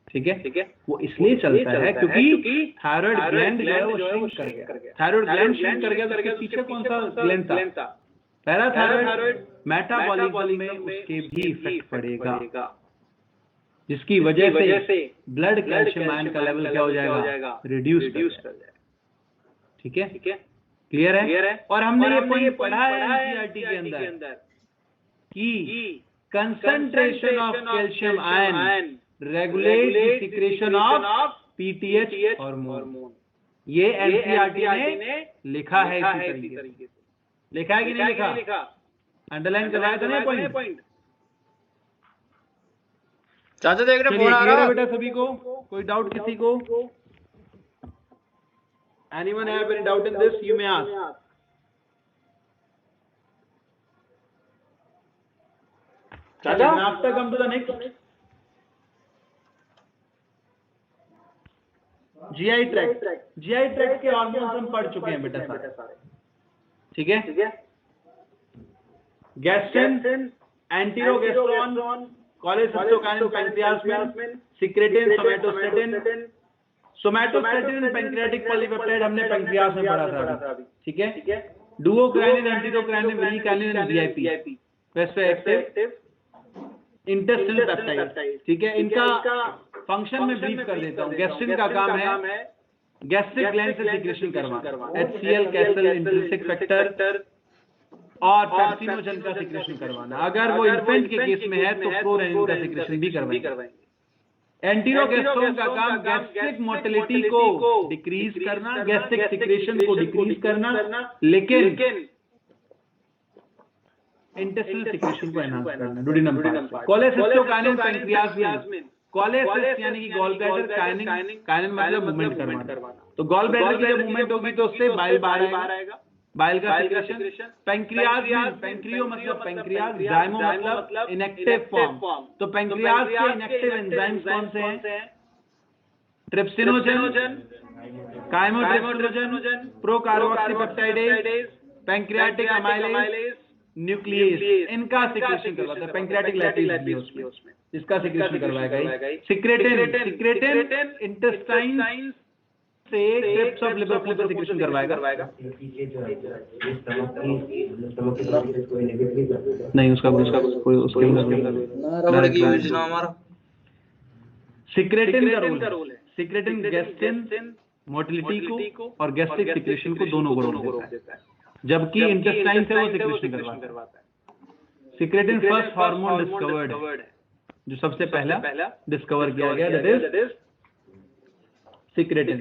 ठीक है, वो इसलिए चलता है क्योंकि थायराइड ग्लैंड जो है वो श्रिंक कर गया। थायराइड ग्लैंड श्रिंक कर गया तो उसके पीछे कौन सा ग्लैंड था? पैराथायराइड। मेटाबॉलिज्म में उसके भी इफेक्ट पड़ेगा, जिसकी वजह से ब्लड कैल्शियम आयन का लेवल क्या हो जाएगा? रिड्यूस कर जाएगा। ठीक है, क्लियर है? और हमने ये पॉइंट पढ़ा है एनसीईआरटी के अंदर कि concentration of calcium ion regulate the secretion of PTH hormone. ये एनसीईआरटी ने लिखा है इसी तरीके से। लिखा है कि नहीं लिखा? अंडरलाइन करवाया था ना पॉइंट। चाचा देख रहे फोन आ रहा है बेटा सभी को? कोई डाउट किसी को? Anyone have any doubt in this? You may ask. Chacha, after come to the next. GI tract. GI tract के हार्मोन्स हम पढ़ चुके हैं बेटा सारे। ठीक है? गैस्ट्रिन, एंटीरोगेस्ट्रॉन, कोलेसिस्टोकाइनिन पैंक्रियास में, secretin, somatostatin. Somatostatin pancreatic polypeptide हमने पैंक्रियास में पढ़ा था अभी। ठीक है? डुओक्राइनिन, एंटीरोक्राइनिन, विलिकाइनिन एंड वीआईपी वेस्टोएक्टिव इंटेस्टिनल पेप्टाइड। ठीक है, इनका फंक्शन में ब्रीफ कर देता हूँ। गैस्ट्रिन का काम है गैस्ट्रिक ग्लैंड से सिक्रेशन करवाना, HCl, कैसल, इंट्रिंसिक फैक्टर और पेप्सिनोजन का सिक्रेशन करवाना। अगर वो इन्फेंट के केस में है तो प्रोरेनिन का सिक्रेशन भी करवाएंगे। एंटीरोगेस्ट्रोन का काम गैस्ट्रिक मोटिलिटी को डिक्रीज करना, गैस्ट्रिक सिक्रेशन को डिक्रीज करना, लेकिन इंटेस्टिनल सिक्रेशन को एनहांस करना डुओडेनम पार्ट से। कोलेसिस्टोकाइनिन पैंक्रियास में, कोलेसिस यानी कि गॉल ब्लैडर, काइनिन मतलब मूवमेंट करवाना। तो गॉल ब्लैडर की जब मूवमेंट होगी तो उससे बाइल बाहर आएगा, बाइल का सिक्रेशन। पैंक्रियाज में, पैंक्रियो मतलब पैंक्रियाज, जाइमो मतलब इनएक्टिव फॉर्म। तो पैंक्रियाज के इनएक्टिव एंजाइम्स कौन से हैं? Trypsinogen, chymotrypsinogen, procarboxypeptidase, pancreatic amylase, nuclease, इनका सिक्रेशन करवाता है। पैंक्रियाटिक लैपेज भी उसमें, इसका सिक्रेशन करवाएगा। सिक्रेटिन इंटेस्टाइन से ट्रिप्स ऑफ लिवर फ्लो का सिक्रेशन करवाएगा। नहीं उसका कोई उसके सिक्रेटिन का रोल है। सिक्रेटिन गैस्ट्रिन मोटिलिटी को और गैस्ट्रिक सिक्रेशन को दोनों को रोक देता है, जबकि इंटेस्टाइन से वो सिक्रेशन करवाता है। सिक्रेटिन फर्स्ट हार्मोन डिस्कवर्ड है, जो सबसे पहला डिस्कवर किया गया, दैट इज सिक्रेटिन।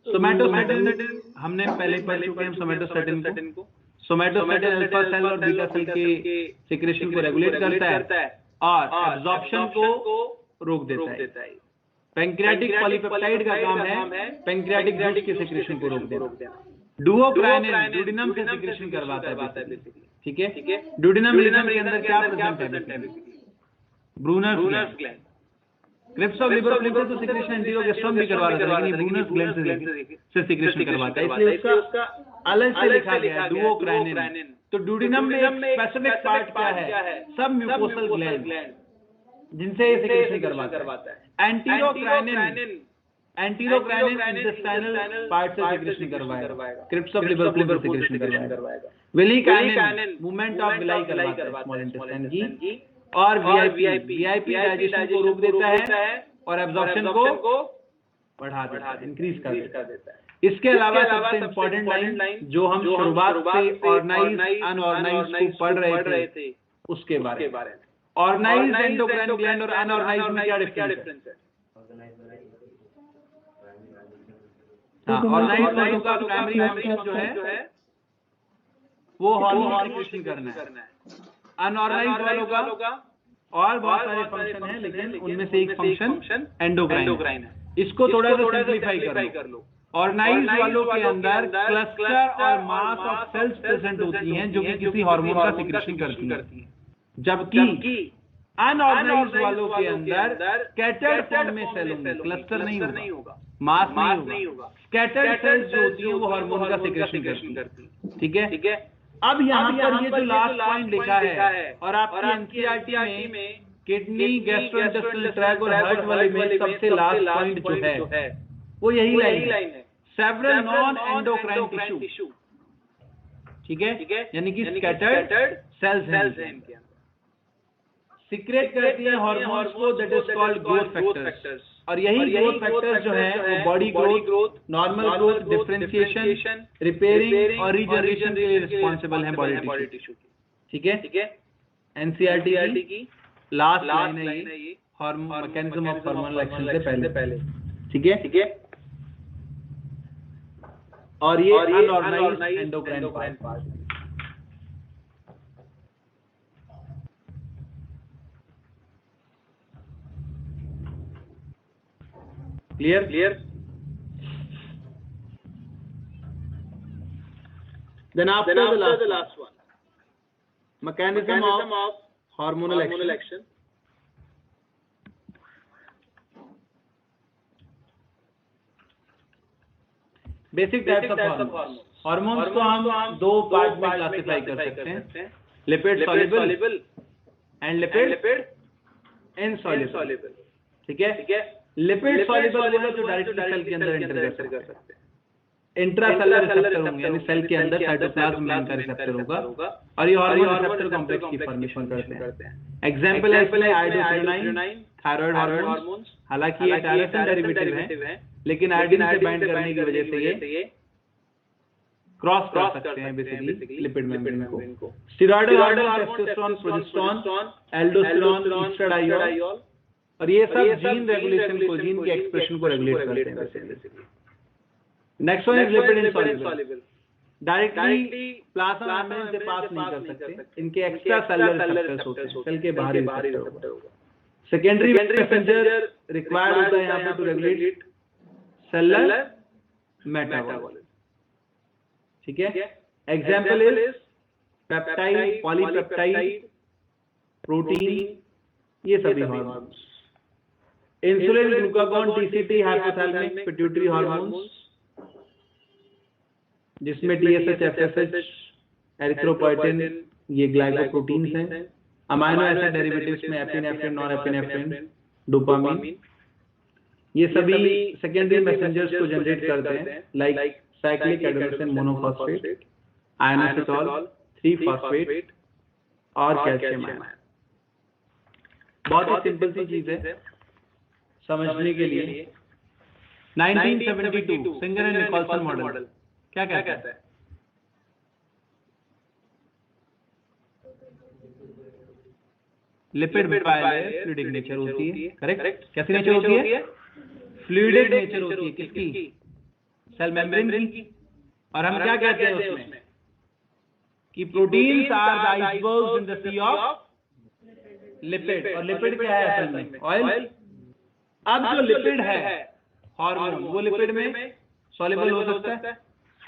सोमैटोस्टेटिन हमने पहले पढ़ चुके हैं सोमैटोस्टेटिन को। सोमैटोस्टेटिन अल्फा सेल और बीटा सेल के सिक्रेशन को रेगुलेट करता है और एब्जॉर्प्शन को रोक देता है। पैंक्रियाटिक पॉलीपेप्टाइड का काम है पैंक्रियाटिक जूस के सिक्रेशन को रोक देना। डुओक्राइनिन डुओडेनम से सिक्रेशन करवाता है बेसिकली। ठीक है, डुओडेनम रीजन के अंदर क्या प्रेजेंट है? Brunner's gland. Crypts of Libre plinth तो सिक्रेशन एंटीरोगेस्ट्रम भी करवा रहा था, लेकिन ये ब्रूनस ग्लैंड से सिक्रेशन करवाता है, इसलिए उसका अलग से लिखा गया है डुओक्राइनिन। तो ड्यूडिनम में स्पेसिफिक पार्ट क्या है? सब म्यूकोसल ग्लैंड जिनसे ये सिक्रेशन करवाता है। एंटीरोक्राइनिन इंटेस्टाइनल पार्ट से सिक्रेशन करवाएगा, क्रिप्स ऑफ लिबर प्लिंथ से सिक्रेशन करवाएगा। विलिकाइनिन मूवमेंट ऑफ विलाई करवाता है स्मॉल इंटेस्टाइन की। और वीआईपी डाइजेशन को रोक देता है और एब्जॉर्प्शन को बढ़ा देता है, इंक्रीज कर देता है। इसके अलावा सबसे इंपॉर्टेंट लाइन जो हम शुरुआत से ऑर्गेनाइज अनऑर्गेनाइज को पढ़ रहे थे उसके बारे में। ऑर्गेनाइज्ड एंडोक्राइन ग्लैंड और अनऑर्गेनाइज्ड में क्या डिफरेंस है? ऑर्गेनाइज्ड वालों का प्राइमरी फंक्शन जो है वो हार्मोन सिक्रेशन करना है। अनऑर्गेनाइज्ड वालों का और बहुत सारे फंक्शन हैं, लेकिन उनमें से एक फंक्शन एंडोक्राइन है। इसको थोड़ा सा सिंप्लीफाई कर लो। ऑर्गेनाइज्ड वालों के अंदर क्लस्टर और मास ऑफ सेल्स प्रेजेंट होती हैं जो कि किसी हार्मोन का सिक्रेशन करती हैं, जबकि अनऑर्गेनाइज्ड वालों के अंदर स्कैटर्ड फॉर्म में सेल होंगे, क्लस्टर नहीं होगा, मास नहीं होगा। स्कैटर्ड सेल्स जो होती हैं वो हार्मोन का सिक्रेशन करती हैं। ठीक है। अब यहाँ पर ये जो लास्ट पॉइंट लिखा है और आपकी एनसीईआरटी में किडनी, गैस्ट्रोइंटेस्टाइनल ट्रैक्ट और हार्ट वाले में सबसे लास्ट पॉइंट जो है वो यही लाइन है, सेवरल नॉन एंडोक्राइन टिश्यू। ठीक है, यानी कि स्कैटर्ड सेल्स हैं इनके अंदर, सीक्रेट करती है हार्मोन्स को, that is called growth factors. और यही ग्रोथ फैक्टर्स जो है वो body growth, normal growth, differentiation, repairing और रीजनरेशन के लिए रिस्पॉन्सिबल है बॉडी टिश्यू। ठीक है, एनसीईआरटी की लास्ट लाइन है ये, hormone mechanism of hormonal action से पहले। ठीक है, और ये unorganised endocrine part. Clear? Then after the last one, mechanism of hormonal action. Basic types of hormones. Hormones को हम दो पार्ट में क्लासिफाई कर सकते हैं, lipid soluble and lipid insoluble. ठीक है, लिपिड सॉल्युबल वो जो डायरेक्टली सेल के अंदर एंटर कर सकते हैं। इंट्रासेलुलर रिसेप्टर होंगे, यानी सेल के अंदर साइटोप्लाज्म में इनका रिसेप्टर होगा और ये हार्मोन रिसेप्टर कॉम्प्लेक्स की फॉर्मेशन करते हैं। एग्जांपल है इसमें आयोडोक्सिनाइन, थायराइड हार्मोन्स। हालांकि ये टायरोसिन डेरिवेटिव है, लेकिन आयोडीन से बाइंड करने की वजह से ये क्रॉस कर सकते हैं बेसिकली लिपिड मेम्ब्रेन को। Steroidal hormone, testosterone, progesterone, aldosterone, estradiol, और ये सब जीन रेगुलेशन को, जीन के एक्सप्रेशन को रेगुलेट करते हैं basically. Next one is lipid insoluble, directly plasma membrane से पास नहीं कर सकते, इनके एक्स्ट्रा सेलुलर रिसेप्टर्स होते हैं, सेल के बाहरी रिसेप्टर होगा। सेकेंडरी मैसेंजर रिक्वायर्ड होता है यहाँ पे टू रेगुलेट सेलुलर मेटाबॉलिज्म। ठीक है, example is peptide, polypeptide, protein, ये सभी hormones. Insulin, glucagon, TCT, hypothalamic pituitary hormones, जिसमें टीएसएच, एफएसएच, एरिथ्रोपोएटिन, ये ग्लाइकोप्रोटीन्स हैं। अमाइनो एसिड डेरिवेटिव्स में एपिनेफ्रिन, नॉरएपिनेफ्रिन, डोपामिन, ये सभी सेकेंडरी मैसेंजर्स को जनरेट करते हैं, लाइक साइक्लिक एडेनोसिन मोनोफॉस्फेट, आयनोसिटोल, 3-फॉस्फेट और कैल्शियम आयन। बहुत ही सिंपल सी चीज है समझने के लिए। 1972 सिंगर एंड निकोलसन मॉडल क्या कहता है? लिपिड बायलेयर फ्लूइडिक नेचर होती है, करेक्ट? कैसी नेचर होती है? फ्लूइडिक नेचर होती है, किसकी? सेल मेम्ब्रेन की। और हम क्या कहते हैं उसमें कि proteins are the icebergs in the sea of lipid. और लिपिड क्या है असल में? ऑयल। अब जो लिपिड है हार्मोन, वो लिपिड में सॉल्युबल हो सकता है।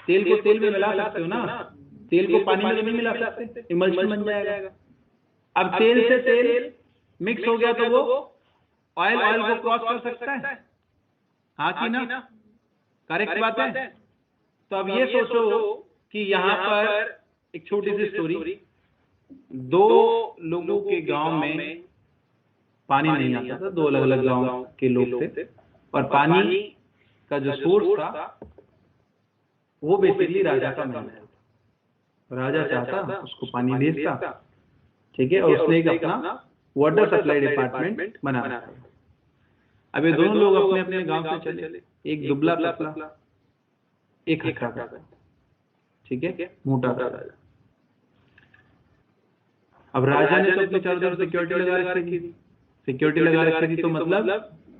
तेल को तेल में मिला सकते हो ना, तेल को पानी में नहीं मिला सकते, इमल्शन बन जाएगा। अब तेल से तेल मिक्स हो गया तो वो ऑयल को क्रॉस कर सकता है, हाँ कि ना? करेक्ट बात है। तो अब ये सोचो कि यहाँ पर एक छोटी सी स्टोरी, 2 लोगों के गांव में पानी नहीं आता था, 2 अलग अलग गांव के लोग थे, और पानी का जो सोर्स था वो बेसिकली राजा का महल था। राजा चाहता उसको पानी भेजता, ठीक है, और उसने एक अपना वाटर सप्लाई डिपार्टमेंट बना रखा। अब ये दोनों लोग अपने अपने गांव से चले, एक दुबला पतला, एक हट्टा, ठीक है, मोटा राजा। अब राजा ने तो अपने चारों तरफ सिक्योरिटी लगा रखी थी, तो मतलब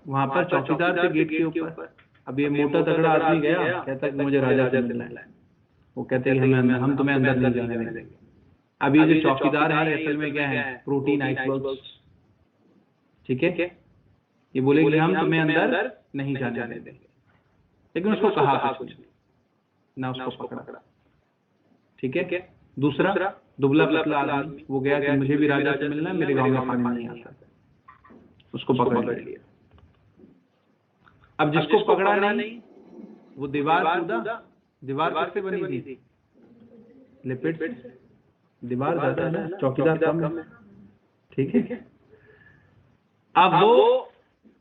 वहां पर चौकीदार थे गेट के ऊपर। अब ये मोटा तगड़ा आदमी गया, कहता कि मुझे राजा से मिलना है। वो कहते कि हम तुम्हें अंदर नहीं जाने देंगे। अब ये जो चौकीदार है असल में क्या है, प्रोटीन आइसबर्ग्स, ठीक है। ये बोले कि हम तुम्हें अंदर नहीं जाने देंगे, लेकिन उसको कहा कुछ नहीं, ना उसको पकड़ा, ठीक है। दूसरा दुबला पतला आदमी, वो गया कि मुझे भी राजा से मिलना है, मेरे गांव में पानी नहीं आता, उसको पकड़ लिया। अब जिसको पकड़ा नहीं वो दीवार कूदा। दीवार किससे बनी थी? लिपिड से। दीवार ज्यादा है, चौकीदार कम है, ठीक है। अब वो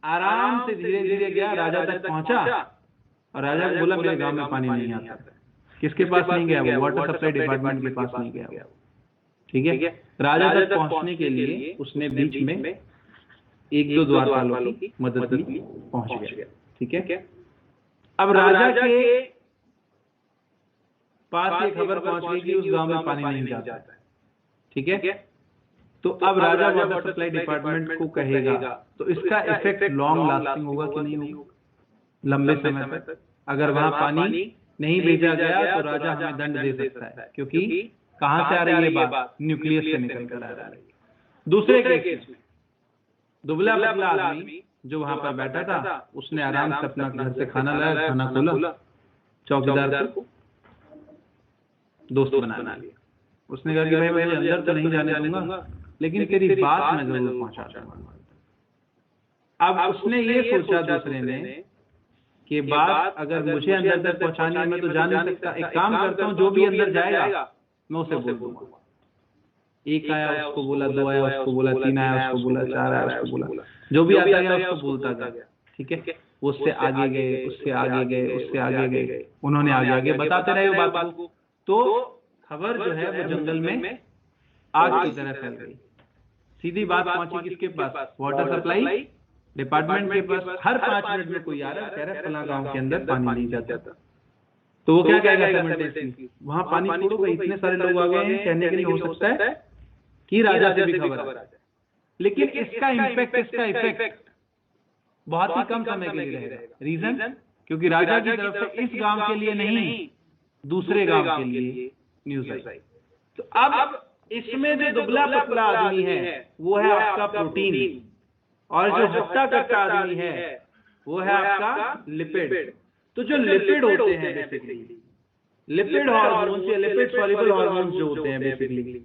आराम से धीरे धीरे गया, राजा तक पहुंचा, और राजा को बोला मेरे गांव में पानी नहीं आता। किसके पास नहीं गया? वो वाटर सप्लाई डिपार्टमेंट के पास नहीं गया, ठीक है। राजा तक पहुंचने के लिए उसने बीच में 1-2 द्वारपालों की मदद ली, पहुंच गया, ठीक है। अब राजा के पास ये खबर पहुंच गई कि उस गांव में पानी नहीं जाता है, ठीक है। तो अब राजा वाटर सप्लाई डिपार्टमेंट को कहेगा, तो इसका इफेक्ट लॉन्ग लास्टिंग होगा कि नहीं होगा? लंबे समय तक। अगर वहां पानी नहीं भेजा गया तो राजा हमें दंड दे सकता है, क्योंकि कहां से आ रही है बात? न्यूक्लियस से निकल कर आ रही है। दूसरे केस में दुबला पतला आदमी जो वहां पर बैठा था, उसने आराम से अपना घर से खाना लाया, खाना खोला, चौकीदार को दोस्त बना लिया। उसने कहा कि भाई मैं अंदर तो नहीं जाने दूंगा, लेकिन तेरी बात मैं जरूर पहुंचा दूंगा। अब उसने ये सोचा दूसरे ने कि बात अगर मुझे अंदर तक पहुंचानी है, मैं तो जा नहीं सकता, एक काम करता हूँ, जो भी अंदर जाएगा मैं उसे बोल दूंगा। 1 आया उसको बोला, 2 आया उसको बोला, 3 आया उसको बोला, 4 आया उसको बोला, जो भी आता गया उसको बोलता गया, ठीक है। वो उससे आगे गए, उससे आगे गए, उससे आगे गए, उन्होंने आगे आगे बताते रहे वो बात को। तो खबर जो है वो जंगल में आग की तरह फैल गई। सीधी बात पहुंची किसके पास? वाटर सप्लाई डिपार्टमेंट के पास। हर 5 मिनट में कोई आ रहा है, कह रहा है फला गांव के अंदर पानी नहीं जाता। तो वो क्या कहेगा साइमल्टेनियसली? वहां पानी छोड़ो भाई, इतने सारे लोग आ गए हैं, कहने के लिए हो सकता है कि राजा से भी खबर आ जाए। लेकिन इसका इफेक्ट बहुत ही कम समय के लिए रहेगा। रीजन? क्योंकि राजा की तरफ से इस गांव के लिए नहीं, दूसरे गांव के लिए न्यूज आई। तो अब इसमें जो दुबला पतला आदमी है वो है आपका प्रोटीन, और जो हट्टा कट्टा आदमी है वो है आपका लिपिड। तो जो लिपिड होते हैं बेसिकली, लिपिड हार्मोन्स या लिपिड सॉल्युबल हार्मोन्स जो होते हैं बेसिकली,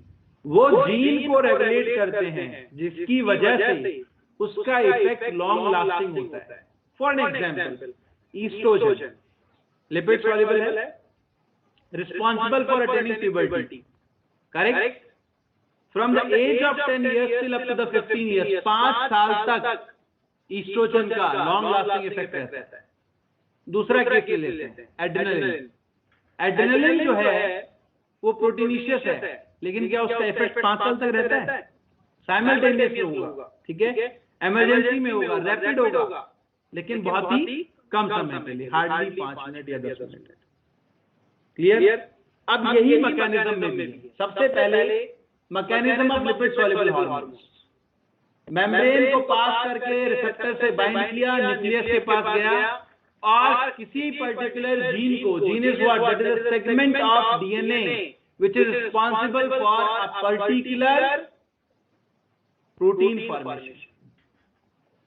वो जीन को रेगुलेट करते हैं, जिसकी वजह से उसका इफेक्ट लॉन्ग लास्टिंग होता है। For example estrogen lipid soluble है, responsible for attaining puberty, correct? From the age of 10 years till up to the 15 years, 5 साल तक ईस्ट्रोजन का लॉन्ग लास्टिंग इफेक्ट रहता है। दूसरा केस ले लेते हैं एड्रेनलिन। एड्रेनलिन जो है वो प्रोटीनिशियस है, लेकिन क्या उसका इफेक्ट 5 साल तक रहता है? साइमल्टेनियसली होगा, ठीक है। इमरजेंसी में होगा, रैपिड होगा, लेकिन बहुत ही कम समय के लिए, हार्डली 5 मिनट या 10 मिनट। क्लियर? अब यही मैकेनिज्म में भी सबसे पहले mechanism of lipid soluble hormones, membrane को पास करके रिसेप्टर से बाइंड किया, न्यूक्लियस के पास गया, और किसी पर्टिकुलर जीन को, gene is what? That is a segment of DNA which is responsible for a particular protein formation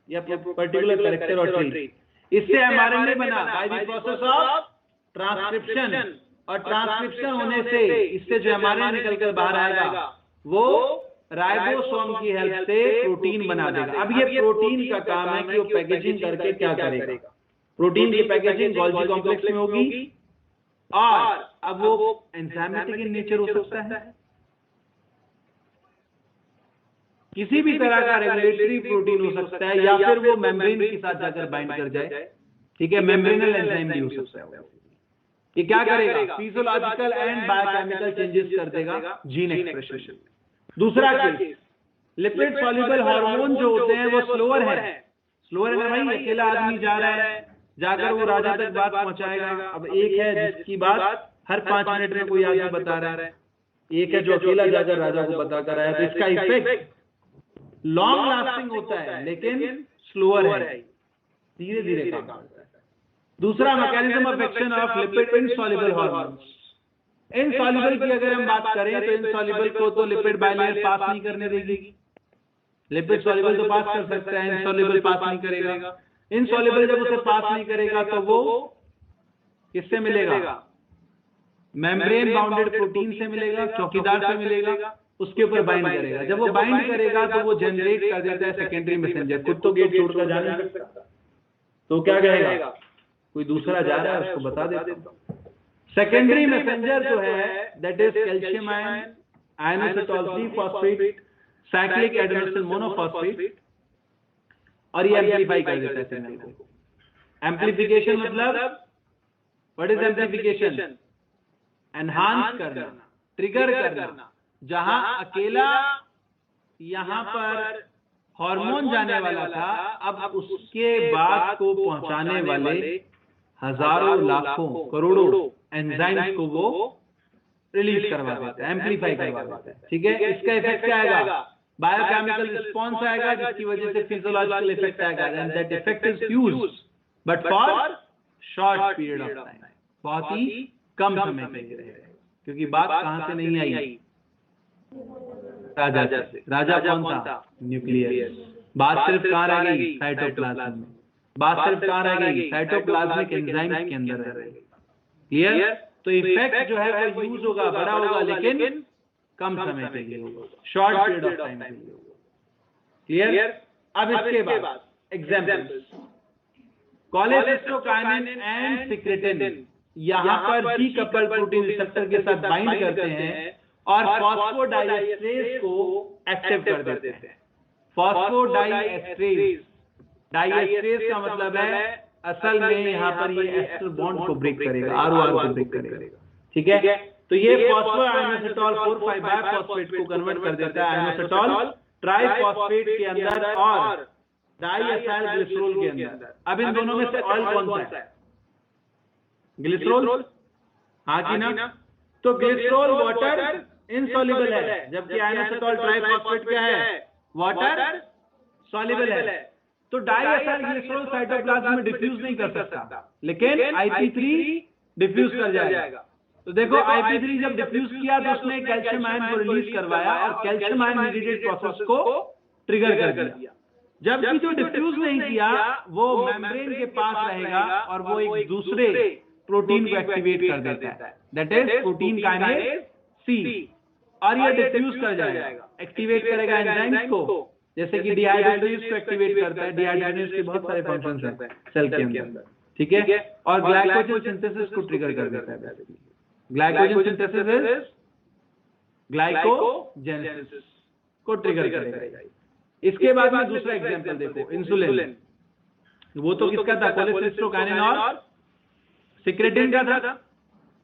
या पर्टिकुलर कैरेक्टर और ट्रेट। इससे एमआरएनए बना by the process of transcription, और ट्रांसक्रिप्शन होने से इससे जो एमआरएनए निकल कर बाहर आएगा वो राइबोसोम की हेल्प से प्रोटीन बना देगा। अब ये प्रोटीन का काम है कि वो पैकेजिंग करके क्या करेगा। प्रोटीन की पैकेजिंग गोल्जी कॉम्प्लेक्स में होगी और अब वो एंजाइमेटिक इन नेचर हो सकता है, किसी भी तरह का रेगुलेटरी प्रोटीन हो सकता है, या फिर वो मेम्ब्रेन के साथ जाकर बाइंड कर जाए। ठीक है, मेम्ब्रेनल एंजाइम भी हो सकता है। ये क्या करेगा, फिजियोलॉजिकल एंड बायोकेमिकल चेंजेस कर देगा जीन एक्सप्रेशन। दूसरा केस, लिपिड सॉल्युबल हार्मोन जो होते हैं वो स्लोअर है ना भाई। अकेला आदमी जा रहा है, जाकर वो राजा तक बात पहुंचाएगा। अब एक है जिसकी बात हर 5 मिनट में कोई आदमी बता रहा है, एक है जो अकेला जाकर राजा को बता कर रहा है। तो इसका इफेक्ट लॉन्ग लास्टिंग होता है लेकिन स्लोअर है, धीरे धीरे काम करता है। दूसरा mechanism of action of lipid insoluble hormones. Insoluble की अगर हम बात करें तो इनसॉल्युबल को तो लिपिड बाइलेयर पास नहीं करने देगी। लिपिड सॉल्युबल तो पास कर सकता है, इनसॉल्युबल पास नहीं करेगा। इनसॉल्युबल जब उसे पास नहीं करेगा तो वो किससे मिलेगा, मेम्ब्रेन बाउंडेड प्रोटीन से मिलेगा, चौकीदार से मिलेगा, उसके ऊपर बाइंड करेगा। जब वो बाइंड करेगा तो वो जनरेट कर देता है सेकेंडरी मैसेंजर। खुद तो गेट छोड़कर जा नहीं सकता, तो क्या कहेगा, कोई दूसरा जा रहा है उसको बता देता हूं। सेकेंडरी मैसेंजर जो है that is calcium ion, inositol 3 phosphate, cyclic adenosine monophosphate, और ये एम्प्लीफाई कर देता है सिग्नल को। एम्प्लीफिकेशन मतलब व्हाट इज एम्प्लीफिकेशन, एनहांस करना, ट्रिगर करना। जहां अकेला यहां पर हार्मोन जाने वाला था, अब उसके बाद को पहुंचाने वाले हजारों लाखों करोड़ों एंजाइम्स को वो रिलीज करवा देता है, एम्प्लीफाई करवा देता है। ठीक है, इसका इफेक्ट क्या आएगा, बायोकेमिकल रिस्पॉन्स आएगा, जिसकी वजह से फिजियोलॉजिकल इफेक्ट आएगा। And that effect is huge but for short period of time, बहुत ही कम समय के लिए रहेगा। क्योंकि बात कहां से नहीं आई, राजा से। राजा कौन था, न्यूक्लियस। बात सिर्फ कहां रह गई, साइटोप्लाज्म में। बात सिर्फ कहां रह गई, साइटोप्लाज्मिक एंजाइम्स के अंदर रह गई। क्लियर, तो इफेक्ट जो है वो यूज होगा, बड़ा होगा, लेकिन कम समय के लिए होगा, शॉर्ट पीरियड ऑफ टाइम के लिए होगा। क्लियर, अब इसके बाद एग्जांपल्स, कोलेसिस्टोकाइनिन एंड सिक्रेटिन यहां पर जी कपल्ड प्रोटीन रिसेप्टर के साथ बाइंड करते हैं और फॉस्फोडाइएस्ट्रेज को एक्टिव कर देते हैं। फॉस्फोडाइएस्ट्रेज, डाइएस्ट्रेज का मतलब है असल में यहाँ पर ये एस्टर बॉन्ड को ब्रेक करेगा, ROR को ब्रेक करेगा। ठीक है, तो ये फॉस्फोआयनोसिटोल 4,5 बायफॉस्फेट को कन्वर्ट कर देता है आयनोसिटोल ट्राइफॉस्फेट के अंदर और डाइएसाइल ग्लिसरॉल के अंदर। अब इन दोनों में से ऑयल कौन सा है, ग्लिसरॉल, हाँ कि ना। तो ग्लिसरॉल वाटर इनसॉल्युबल है, जबकि आयनोसिटोल ट्राइफॉस्फेट क्या है, वाटर सॉल्युबल है। तो डाइएसाइल ग्लिसरॉल साइटोप्लाज्म में डिफ्यूज नहीं कर सकता, लेकिन IP3 डिफ्यूज कर जाएगा। तो देखो IP3 जब डिफ्यूज किया तो उसने कैल्शियम आयन को रिलीज करवाया और कैल्शियम आयन मीडिएटेड प्रोसेस को ट्रिगर कर दिया। जबकि जो डिफ्यूज नहीं किया वो मेम्ब्रेन के पास रहेगा और वो एक दूसरे प्रोटीन को एक्टिवेट कर देता है, that is protein kinase C, और ये डिफ्यूज कर जाएगा, एक्टिवेट करेगा एंजाइम्स को, जैसे कि डिहाइड्रोजिनेज को एक्टिवेट करता है। डिहाइड्रोजिनेज के बहुत सारे फंक्शंस हैं सेल के अंदर। ठीक है, और ग्लाइकोजन सिंथेसिस को ट्रिगर कर देता है। ग्लाइकोजन सिंथेसिस इज ग्लाइकोजेनेसिस को ट्रिगर करेगा। इसके बाद में दूसरा एग्जांपल देखो, इंसुलिन। वो तो किसका था, कोलेसिस्टोकाइनिन और सिक्रेटिन का था।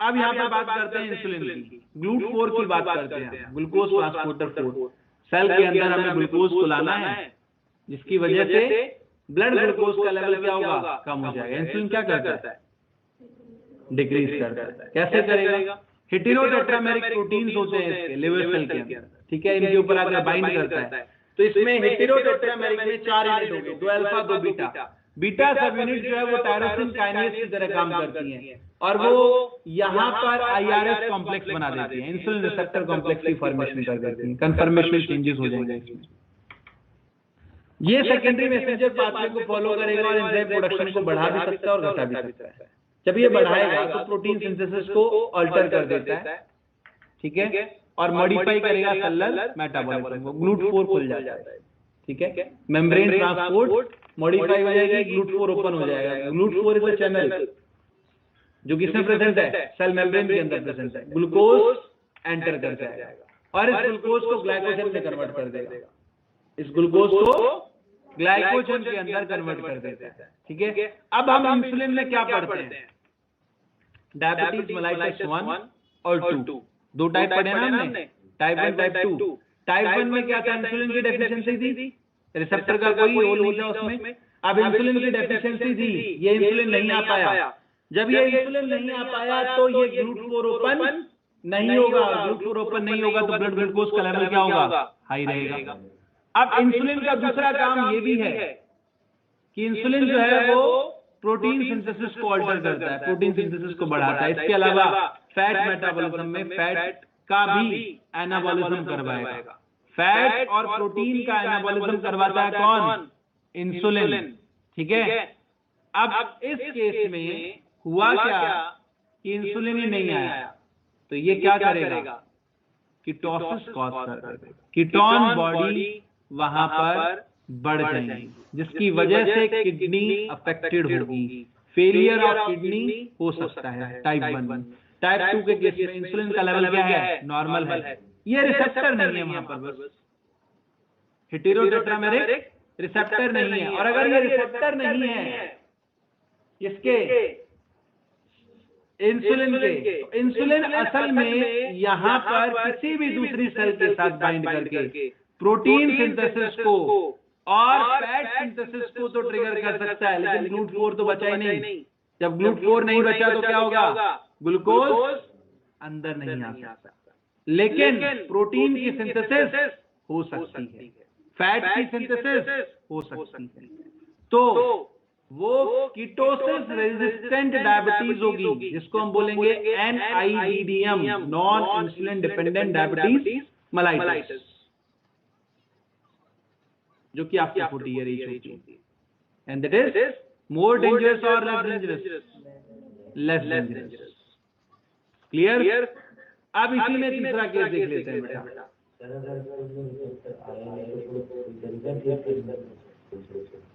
अब यहाँ पर बात करते हैं इंसुलिन की, GLUT4 की बात करते हैं, ग्लूकोज ट्रांसपोर्टर 4। सेल के अंदर हमें ग्लूकोज को लाना है, जिसकी वजह से ब्लड ग्लूकोज का लेवल क्या होगा, कम हो जाएगा। इंसुलिन क्या करता है, डिक्रीज करता है। कैसे करेगा, हेटेरोटेट्रामेरिक प्रोटीन्स होते हैं इसके लिवर सेल के अंदर। ठीक है, इनके ऊपर अगर बाइंड करता है तो इसमें हेटेरोटेट्रामेरिक में 4 यूनिट होंगे, 2 अल्फा 2 बीटा। बीटा सब यूनिट जो है वो टायरोसिन काइनेज की तरह काम करती हैं और वो यहाँ पर IRS कॉम्प्लेक्स बना देती है, इंसुलिन रिसेप्टर कॉम्प्लेक्स की फॉर्मेशन कर देती है, कन्फर्मेशनल चेंजेस हो जाएंगे इसमें। ये सेकेंडरी मैसेंजर पाथवे को फॉलो करेगा और एंजाइम प्रोडक्शन को बढ़ा भी सकता है और घटा भी सकता है। जब ये बढ़ाएगा तो प्रोटीन सिंथेसिस को अल्टर कर देता है। ठीक है, और मॉडिफाई करेगा सेलुलर मेटाबॉलिज्म को, GLUT4 खुल जाता है। ठीक है, मेम्ब्रेन ट्रांसपोर्ट मॉडिफाई हो जाएगी, GLUT4 ओपन हो जाएगा। GLUT4 इज अ चैनल जो किसमें प्रेजेंट है, सेल मेम्ब्रेन के अंदर प्रेजेंट है। ग्लूकोज एंटर कर जाएगा और इस ग्लूकोज को ग्लाइकोजन में कन्वर्ट कर देगा, इस ग्लूकोज को ग्लाइकोजन के अंदर कन्वर्ट कर देता है। ठीक है, अब हम इंसुलिन में क्या पढ़ते हैं, डायबिटीज मेलाइटस 1 और 2, दो टाइप पढ़े ना हमने, टाइप 1 टाइप 2। टाइप 1 में क्या था, इंसुलिन की डेफिशिएंसी थी, रिसेप्टर का कोई रोल नहीं था उसमें। अब इंसुलिन की डेफिशिएंसी थी, ये इंसुलिन नहीं आ पाया। जब ये इंसुलिन नहीं आ पाया तो ये GLUT4 ओपन नहीं होगा, GLUT4 ओपन नहीं होगा तो ब्लड ग्लूकोज का लेवल क्या होगा, हाई रहेगा। अब इंसुलिन का दूसरा काम ये भी है कि इंसुलिन जो है वो प्रोटीन सिंथेसिस को अल्टर करता है, प्रोटीन सिंथेसिस को बढ़ाता है। इसके अलावा फैट मेटाबॉलिज्म में फैट का भी एनाबॉलिज्म करवाएगा। फैट और प्रोटीन का एनाबॉलिज्म करवाता है कौन, इंसुलिन। ठीक है, अब इस केस में हुआ क्या कि इंसुलिन ही नहीं आया, तो ये क्या करेगा, कीटोसिस कॉज कर देगा, कीटोन बॉडी वहां पर बढ़ जाएंगी, जिसकी वजह से किडनी अफेक्टेड होगी, फेलियर ऑफ किडनी हो सकता है टाइप 1। टाइप 2 के केस में इंसुलिन का लेवल क्या है, नॉर्मल है, ये रिसेप्टर नहीं है वहां पर, बस हेटेरोटेट्रामेरिक रिसेप्टर नहीं है। और अगर ये रिसेप्टर नहीं है इसके इंसुलिन के, तो इंसुलिन असल में यहाँ पर किसी भी दूसरी सेल के साथ बाइंड करके प्रोटीन सिंथेसिस को और फैट सिंथेसिस को तो ट्रिगर कर सकता है, लेकिन GLUT4 तो बचा ही नहीं। जब GLUT4 नहीं बचा तो क्या होगा, ग्लूकोज अंदर नहीं आ सकता, लेकिन प्रोटीन की सिंथेसिस हो सकती है, फैट की सिंथेसिस हो सकती है। तो वो कीटोसिस रेजिस्टेंट डायबिटीज होगी, जिसको हम बोलेंगे NIDDM, non insulin dependent diabetes mellitus, जो कि आपको 40 ईयर एज होती है। And that is more dangerous और less dangerous, less dangerous. Clear? अब इसी में तीसरा केस देख लेते हैं बेटा।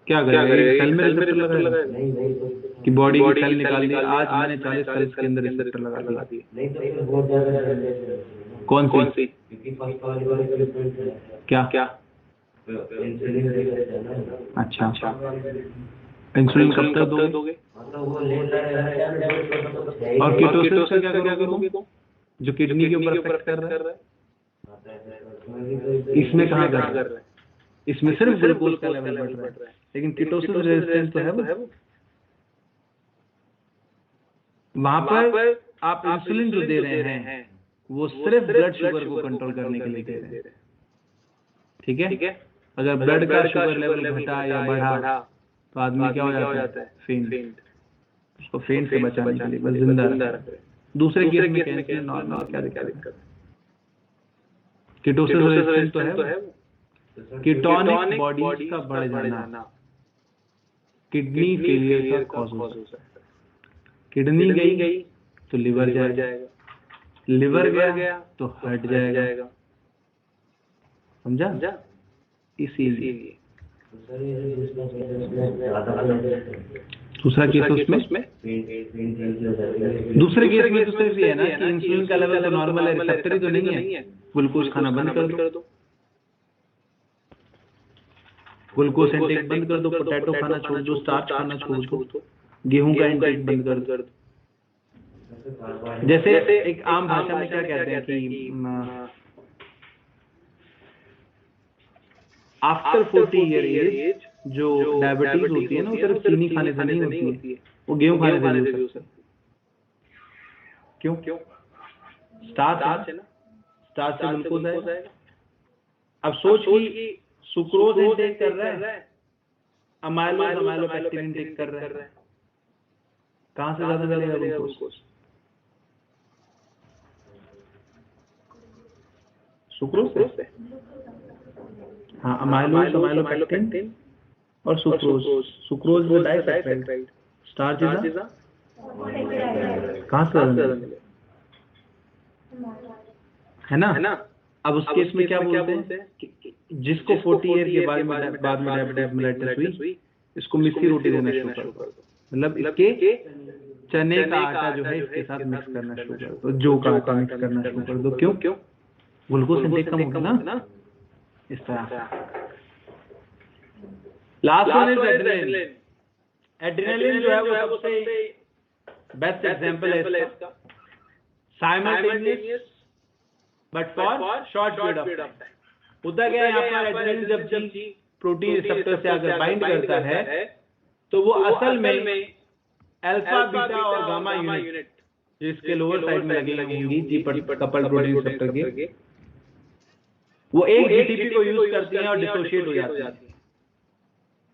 क्या करेगा, सेल में रिसेप्टर लगा कि बॉडी की सेल निकाल दी। आज मैंने 40 सेल्स के अंदर रिसेप्टर लगा दिए। कौन सी? क्या? अच्छा, इंसुलिन कब तक दोगे? और कीटोसिस का क्या करोगे तुम, जो किडनी के ऊपर इफेक्ट कर रहा है? इसमें कहाँ कर रहा है, इसमें सिर्फ ग्लूकोज का लेवल बढ़ रहा है, लेकिन कीटोसिस रेजिस्टेंस तो है वो। वहां पर आप इंसुलिन जो दे रहे हैं वो सिर्फ ब्लड शुगर को कंट्रोल करने के लिए दे रहे हैं। ठीक है, अगर ब्लड का शुगर लेवल घटा या बढ़ा तो आदमी क्या हो जाता है, फेंट। उसको फेंट से बचाने के लिए बस जिंदा रखते हैं। दूसरे केस में कैंसर नॉर्मल, क्या दिक्कत है? कीटोसिस रेजिस्टेंस तो है। कीटोनिक बॉडीज का बढ़ जाना किडनी फेलियर का कॉज हो सकता है। किडनी गई तो लिवर जाएगा, लिवर गया तो हार्ट जाएगा। समझा? इसीलिए दूसरा केस उसमें, दूसरे केस में तो सिर्फ ये है ना कि इंसुलिन का लेवल तो नॉर्मल है, रिसेप्टर ही तो नहीं है, ग्लूकोज खाना बंद कर दो, ग्लूकोज इंटेक बंद कर दो, पोटैटो खाना छोड़ दो, स्टार्च खाना छोड़ दो, गेहूं का इंटेक बंद कर दो। जैसे एक आम भाषा में क्या कहते हैं कि आफ्टर 40 ईयर एज जो डायबिटीज होती है ना, वो सिर्फ चीनी खाने से नहीं होती है, वो गेहूं खाने से भी हो सकती है। क्यों? स्टार्च है ना, स्टार्च से ग्लूकोज आएगा। अब सोच कि सुक्रोज इंटेक कर रहा है, अमाइलोपेक्टिन इंटेक कर रहा है, कहां से ज्यादा मिलेगा ग्लूकोज? सुक्रोज से। हाँ, अमाइलोपेक्टिन और sucrose is disaccharide, starch is कहां से ज्यादा मिलेगा? है ना। अब उस केस में क्या बोलते हैं, जिसको 40 ईयर के बाद में डायबिटीज मेलाइटिस हुई, इसको मिस्सी रोटी देना शुरू कर दो, मतलब इसके चने का आटा जो है इसके साथ मिक्स करना शुरू कर दो, जौ का आटा मिक्स करना शुरू कर दो। क्यों? ग्लूकोज इंटेक कम होगा ना, इस तरह। Last one is adrenaline. Adrenaline जो है वो सबसे बेस्ट एग्जांपल है इसका। Simultaneous but for short period of time. होता क्या है यहाँ पर, एड्रेनलिन जब जी प्रोटीन रिसेप्टर से अगर बाइंड करता है तो वो असल में अल्फा बीटा और गामा यूनिट जो इसके लोअर साइड में लगे होंगी जी कपल प्रोटीन रिसेप्टर के, वो एक जीटीपी को यूज करती हैं और डिसोशिएट हो जाती है।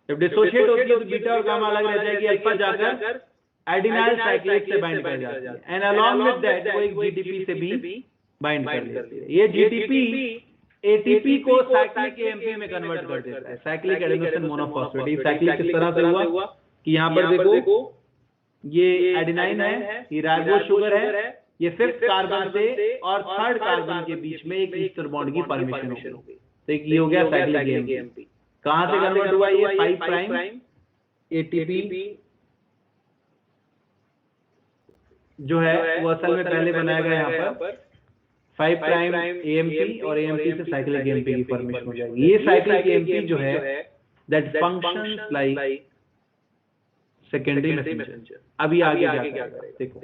जब डिसोशिएट होती है तो बीटा और गामा अलग रह जाएगी, अल्फा जाकर एडिनाइल साइक्लेट से बाइंड कर जाती है, एंड अलोंग विद दैट वो एक जीटीपी से भी बाइंड कर लेती है। ये जीटीपी एटीपी को साइक्लिक एएमपी में कन्वर्ट कर देता है, साइक्लिक एडेनोसिन मोनोफॉस्फेट। ये साइक्लिक किस तरह से हुआ कि यहाँ पर देखो ये एडेनाइन है, ये राइबोज शुगर है, ये 5th कार्बन से और 3rd कार्बन के बीच में एक ईस्टर बॉन्ड की फॉर्मेशन हो गई, तो ये हो गया साइक्लिक एएमपी। कहां से कन्वर्ट हुआ ये 5 प्राइम एटीपी जो है वो असल में पहले बनाया गया यहाँ पर 5 प्राइम एएमपी और एएमपी से साइक्लिक एएमपी की फॉर्मेशन हो जाएगी। ये साइक्लिक एएमपी जो है that functions like secondary messenger. अभी आगे क्या करेगा देखो,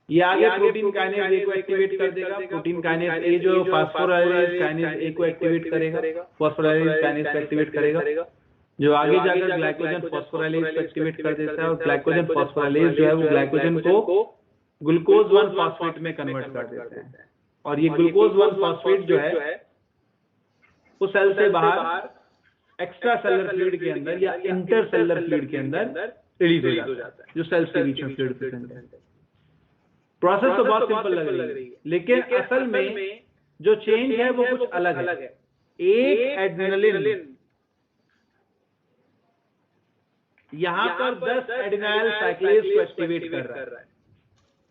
ये आगे प्रोटीन काइनेज ए को एक्टिवेट कर देगा। प्रोटीन काइनेज ए जो फास्फोराइलेज काइनेज ए को एक्टिवेट करेगा, फास्फोराइलेज काइनेज को एक्टिवेट करेगा, जो आगे जाकर ग्लाइकोजन फास्फोराइलेज को एक्टिवेट कर देता है, और ग्लाइकोजन फास्फोराइलेज जो है वो ग्लाइकोजन को ग्लूकोज 1 फॉस्फेट में कन्वर्ट कर देते हैं, और ये ग्लूकोज 1 फॉस्फेट जो है वो सेल से बाहर एक्स्ट्रा सेलुलर फ्लूइड के अंदर या इंटर सेलुलर फ्लूइड के अंदर रिलीज हो जाता है, जो सेल्स के बीच में फ्लूइड प्रेजेंट है। प्रोसेस तो बहुत सिंपल लग रही है, लेकिन असल में जो चेंज है वो कुछ अलग है। एक एड्रेनलिन यहां पर 10 एडिनाइल साइक्लेज को एक्टिवेट कर रहा है,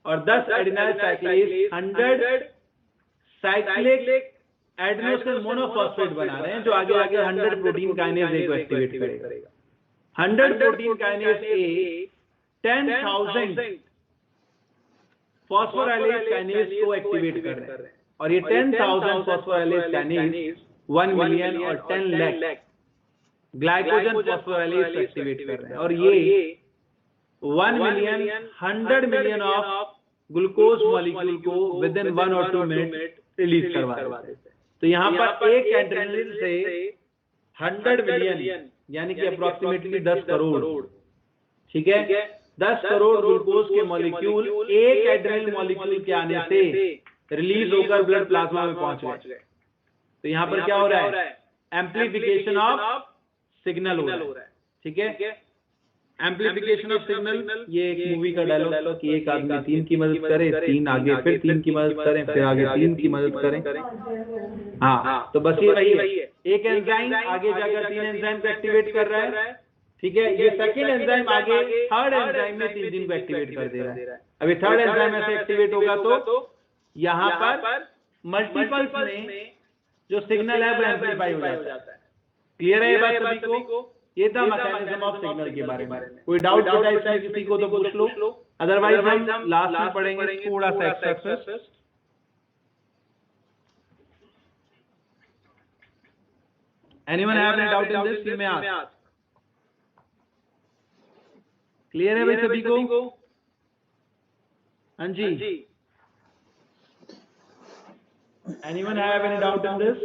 और 10 एडिनाइल साइक्लेज 100 साइक्लिक एडेनोसिन मोनोफॉस्फेट बना रहे हैं, जो आगे आगे 100 प्रोटीन काइनेज ए को एक्टिवेट करेगा। 100 protein kinase A 10,000 phosphorylase kinase को एक्टिवेट कर रहे हैं, और ये 10,000 फॉस्फोराइलेज काइनेज 1 मिलियन और 10 लाख ग्लाइकोजन फॉस्फोराइलेज को एक्टिवेट कर रहे हैं, और ये 1 million 100 million of glucose molecule को विद इन 1 और 2 मिनट रिलीज करवा देते हैं। तो यहाँ पर एक एड्रेनलिन से 100 मिलियन यानी कि अप्रोक्सीमेटली 10 करोड़, ठीक है, 10 करोड़ ग्लूकोज के मॉलिक्यूल एक एड्रेनलिन मॉलिक्यूल के आने से रिलीज होकर ब्लड प्लाज्मा में पहुंच गए। तो यहाँ पर क्या हो रहा है, एम्प्लीफिकेशन ऑफ सिग्नल हो रहा है, ठीक है, एम्प्लीफिकेशन ऑफ सिग्नल। ये एक मूवी का डायलॉग था कि एक आदमी 3 की मदद करे, 3 आगे फिर 3 की मदद करें, फिर आगे 3 की मदद करें। हाँ, तो बस ये वही है, एक एंजाइम आगे जाकर 3 एंजाइम को एक्टिवेट कर रहा है, ठीक है, ये सेकेंड एंजाइम आगे 3rd एंजाइम में 3 को एक्टिवेट कर दे रहा है। अभी 3rd एंजाइम ऐसे एक्टिवेट होगा तो यहाँ पर मल्टीपल्स में जो सिग्नल है वो एम्प्लीफाई हो जाता है। क्लियर है ये बात सभी को? ये था मैकेनिज्म ऑफ सिग्नल के बारे में। कोई डाउट होता है इसमें किसी को तो पूछ लो, अदरवाइज हम लास्ट में पढ़ेंगे थोड़ा सा exercise. Anyone have any doubt in this? You may ask. Clear है भाई सभी को? हाँ जी, anyone have any doubt in this?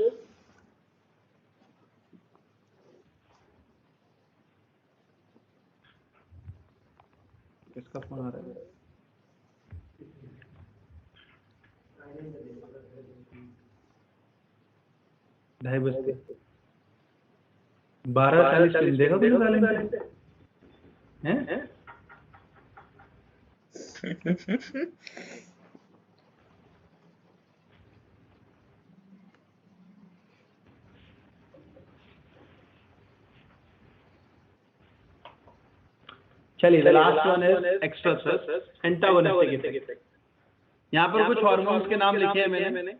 किसका फोन आ रहा है? ढाई बजते 12:40 देखा तुमने बैलेंस हैं? चलिए, लास्ट वन इज एक्सट्रासेस एंटागोनिस्टिक इफेक्ट। यहाँ पर कुछ हार्मोन्स के नाम लिखे हैं मैंने,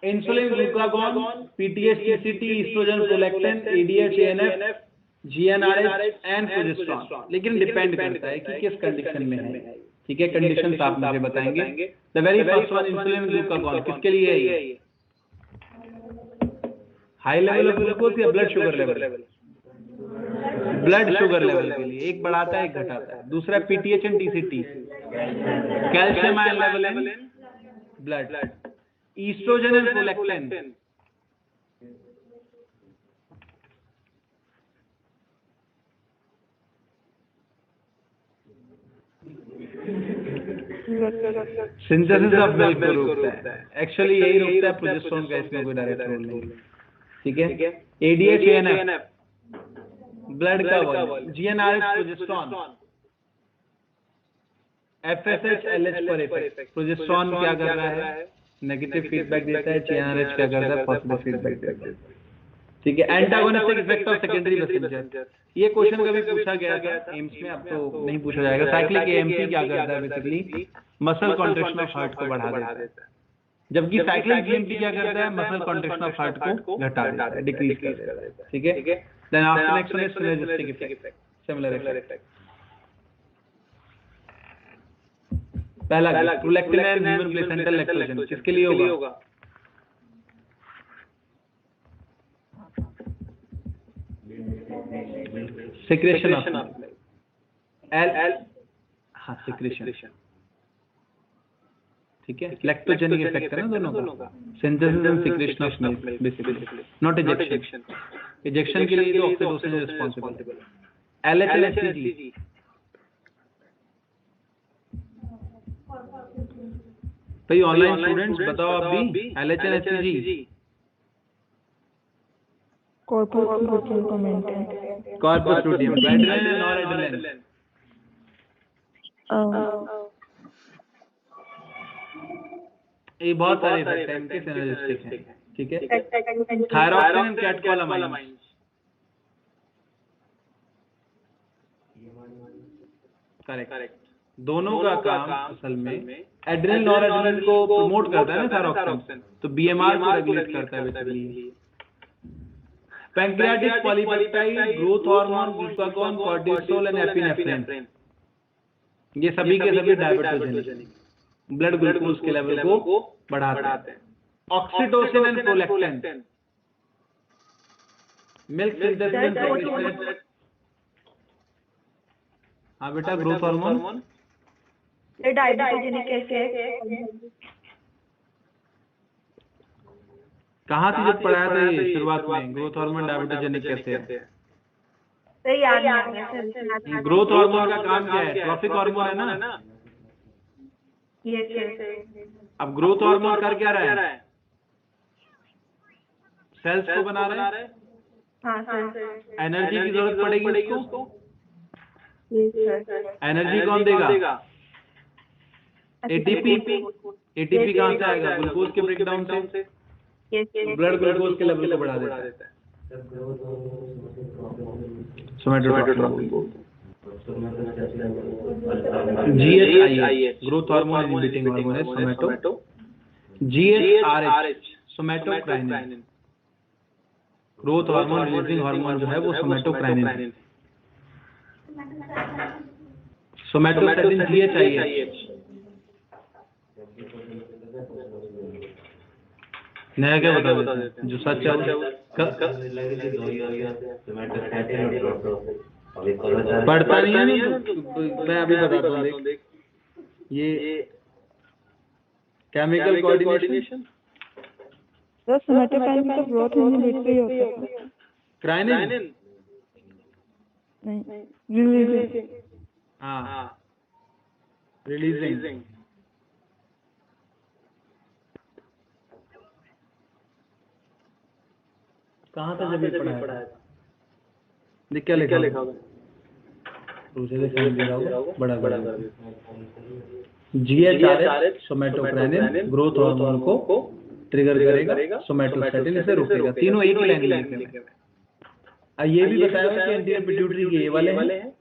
insulin, glucagon, PTS, TCT, estrogen, prolactin, ADH, ANF, GnRH and progesterone. लेकिन डिपेंड करता है कि किस कंडीशन में है। ठीक है, कंडीशन आप मुझे बताएंगे। The very first one, insulin, glucagon, किसके लिए है ये? हाई लेवल ऑफ ग्लूकोज या blood sugar level? Blood sugar level के लिए। एक बढ़ाता है, एक घटाता है। दूसरा PTH and TCT, calcium ion level in blood. Estrogen and prolactin, synthesis of milk को रोकता है। एक्चुअली यही रोकता है, प्रोजेस्टेरॉन का इसमें कोई डायरेक्ट रोल नहीं। ठीक है, एडीएच, एएनएफ ब्लड का volume, GnRH progesterone, FSH, LH पर इफेक्ट। प्रोजेस्टेरॉन क्या कर रहा है? नेगेटिव फीडबैक देता है। जीएनआरएच क्या करता है? पॉजिटिव फीडबैक देता है। ठीक है, antagonistic effect of secondary messenger, ये क्वेश्चन कभी पूछा गया था एम्स में, अब तो नहीं पूछा जाएगा। साइक्लिक एएमपी क्या करता है? Basically muscle contraction of heart को बढ़ा देता है, जबकि साइक्लिक जीएमपी क्या करता है? मसल कॉन्ट्रैक्शन ऑफ हार्ट को घटा देता है, डिक्रीज कर देता है। ठीक है, then after next one is synergistic effect, similar effect. पहला prolactin and human placental lactogen, किसके लिए होगा? सिक्रेशन ऑफ एल, हाँ सिक्रेशन। ठीक है, लैक्टोजेनिक इफेक्ट है ना दोनों का। Synthesis and secretion of milk basically, not ejection. Ejection के लिए तो ऑक्सीटोसिन रिस्पांसिबल है। एलएच एंड एचसीजी, भाई ऑनलाइन स्टूडेंट्स बताओ आप भी, LH and HCG. Corpus luteum को मेंटेन, कॉर्पस लूटियम, एड्रेनलिन और एड्रेनलिन। ये बहुत सारे इफेक्ट हैं इनके, सिनर्जिस्टिक हैं। ठीक है, थायरॉक्सिन एंड कैटकोलामाइन, करेक्ट। दोनों का काम असल में एड्रेनलिन और एड्रेनलिन को प्रमोट करता है ना थायरॉक्सिन, तो बीएमआर को रेगुलेट करता है basically. Pancreatic polypeptide, growth hormone, glucagon, cortisol and epinephrine, ये सभी के सभी डायबिटोजेनिक, ब्लड ग्लूकोज के लेवल को बढ़ाते हैं। Oxytocin and prolactin, milk synthesis and secretion. हाँ बेटा, ग्रोथ हार्मोन डायबिटोजेनिक कैसे है? कहाँ से जब पढ़ाया था ये शुरुआत में, ग्रोथ हार्मोन डायबिटोजेनिक कैसे है? सही याद है। ग्रोथ हार्मोन का काम क्या है? ट्रॉफिक हार्मोन है ना। अब ग्रोथ हार्मोन कर क्या रहा है? सेल्स को बना रहा है। एनर्जी की जरूरत पड़ेगी उसको, एनर्जी कौन देगा? एटीपी। एटीपी कहाँ से आएगा? ग्लूकोज के ब्रेकडाउन से। ब्लड ग्लूकोज के लेवल को बढ़ा देता है। GHIH, growth hormone inhibiting hormone है सोमैटो। GHRH, somatocrinin, growth hormone releasing hormone जो है वो सोमैटोकाइनिन है। सोमैटोस्टैटिन GHIH, नया क्या बता देते हैं जो सच है? पढ़ता नहीं है ना, तो मैं अभी बताता हूँ। देख, ये केमिकल कोऑर्डिनेशन, तो सोमैटोकाइनिन तो ग्रोथ इनहिबिटरी होता है। क्राइनिन नहीं, रिलीजिंग। हाँ, रिलीजिंग। कहाँ था जब ये पढ़ाया था? देख क्या लिखा होगा, बड़ा GHRH सोमैटोकाइनिन ग्रोथ हार्मोन को ट्रिगर करेगा, सोमैटोस्टैटिन इसे रोकेगा। तीनों एक ही लाइन में लिखे हैं। ये भी बताया कि एंटीरियर पिट्यूटरी के ये वाले हैं,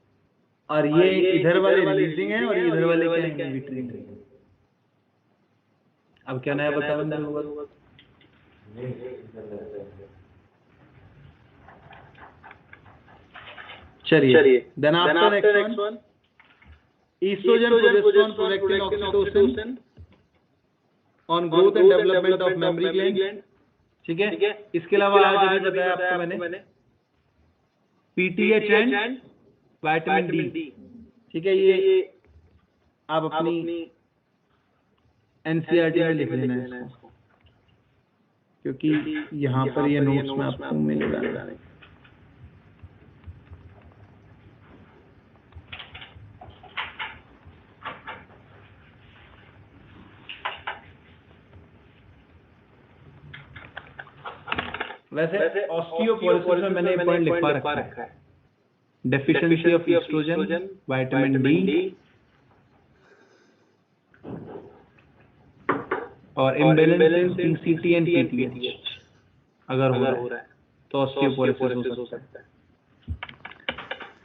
और ये इधर वाले रिलीजिंग है, और ये इधर वाले क्या है? इनहिबिटरी। अब क्या नया बताऊंगा? चलिए then after next one estrogen progesterone prolactin oxytocin on growth and development of mammary gland। ठीक है, इसके अलावा आज अभी बताया आपको मैंने PTH एंड विटामिन डी। ठीक है, ये आप अपनी NCERT में लिख लेना है इसको, क्योंकि यहाँ पर ये नोट्स में आपको मिलेगा। वैसे ऑस्टियोपोरोसिस में मैंने पॉइंट लिखवा रखा है, deficiency of estrogen, vitamin D और imbalance in PCT and PTH अगर हो रहा है तो ऑस्टियोपोरोसिस हो सकता है।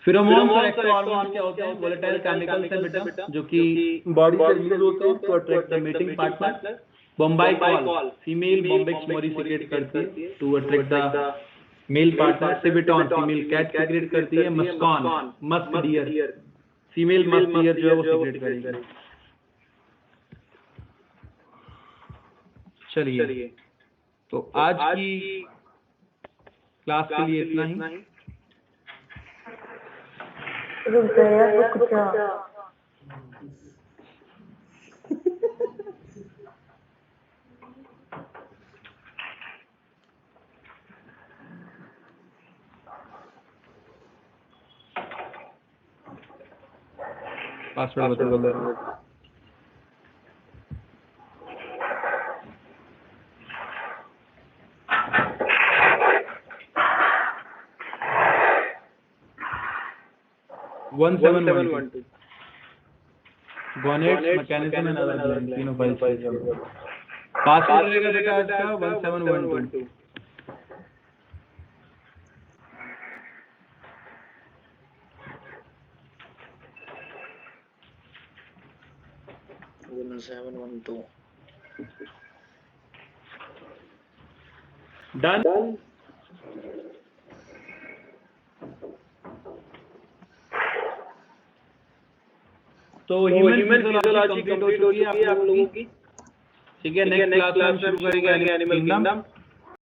फिरोमोन्स और एक्सोहॉर्मोन्स क्या होते हैं? वोलेटाइल केमिकल्स हैं बेटा, जो कि बॉडी से रिलीज होते हैं to attract the mating partner. Bombykol, female bombyx mori secrete करती है to attract the male partner. Civetone, female cat secrete करती है। Muscone, musk deer, female musk deer जो है वो सीक्रेट करेगी। चलिए, तो आज की क्लास के लिए इतना ही। पासवर्ड बता दो। Gonads, mechanism and other glands, तीनों फाइल्स। पासवर्ड रहेगा बेटा आज का 1712। डन। तो ह्यूमन फिजियोलॉजी कंप्लीट हो चुकी है आप लोगों की। ठीक है, नेक्स्ट क्लास में हम शुरू करेंगे एनिमल किंगडम।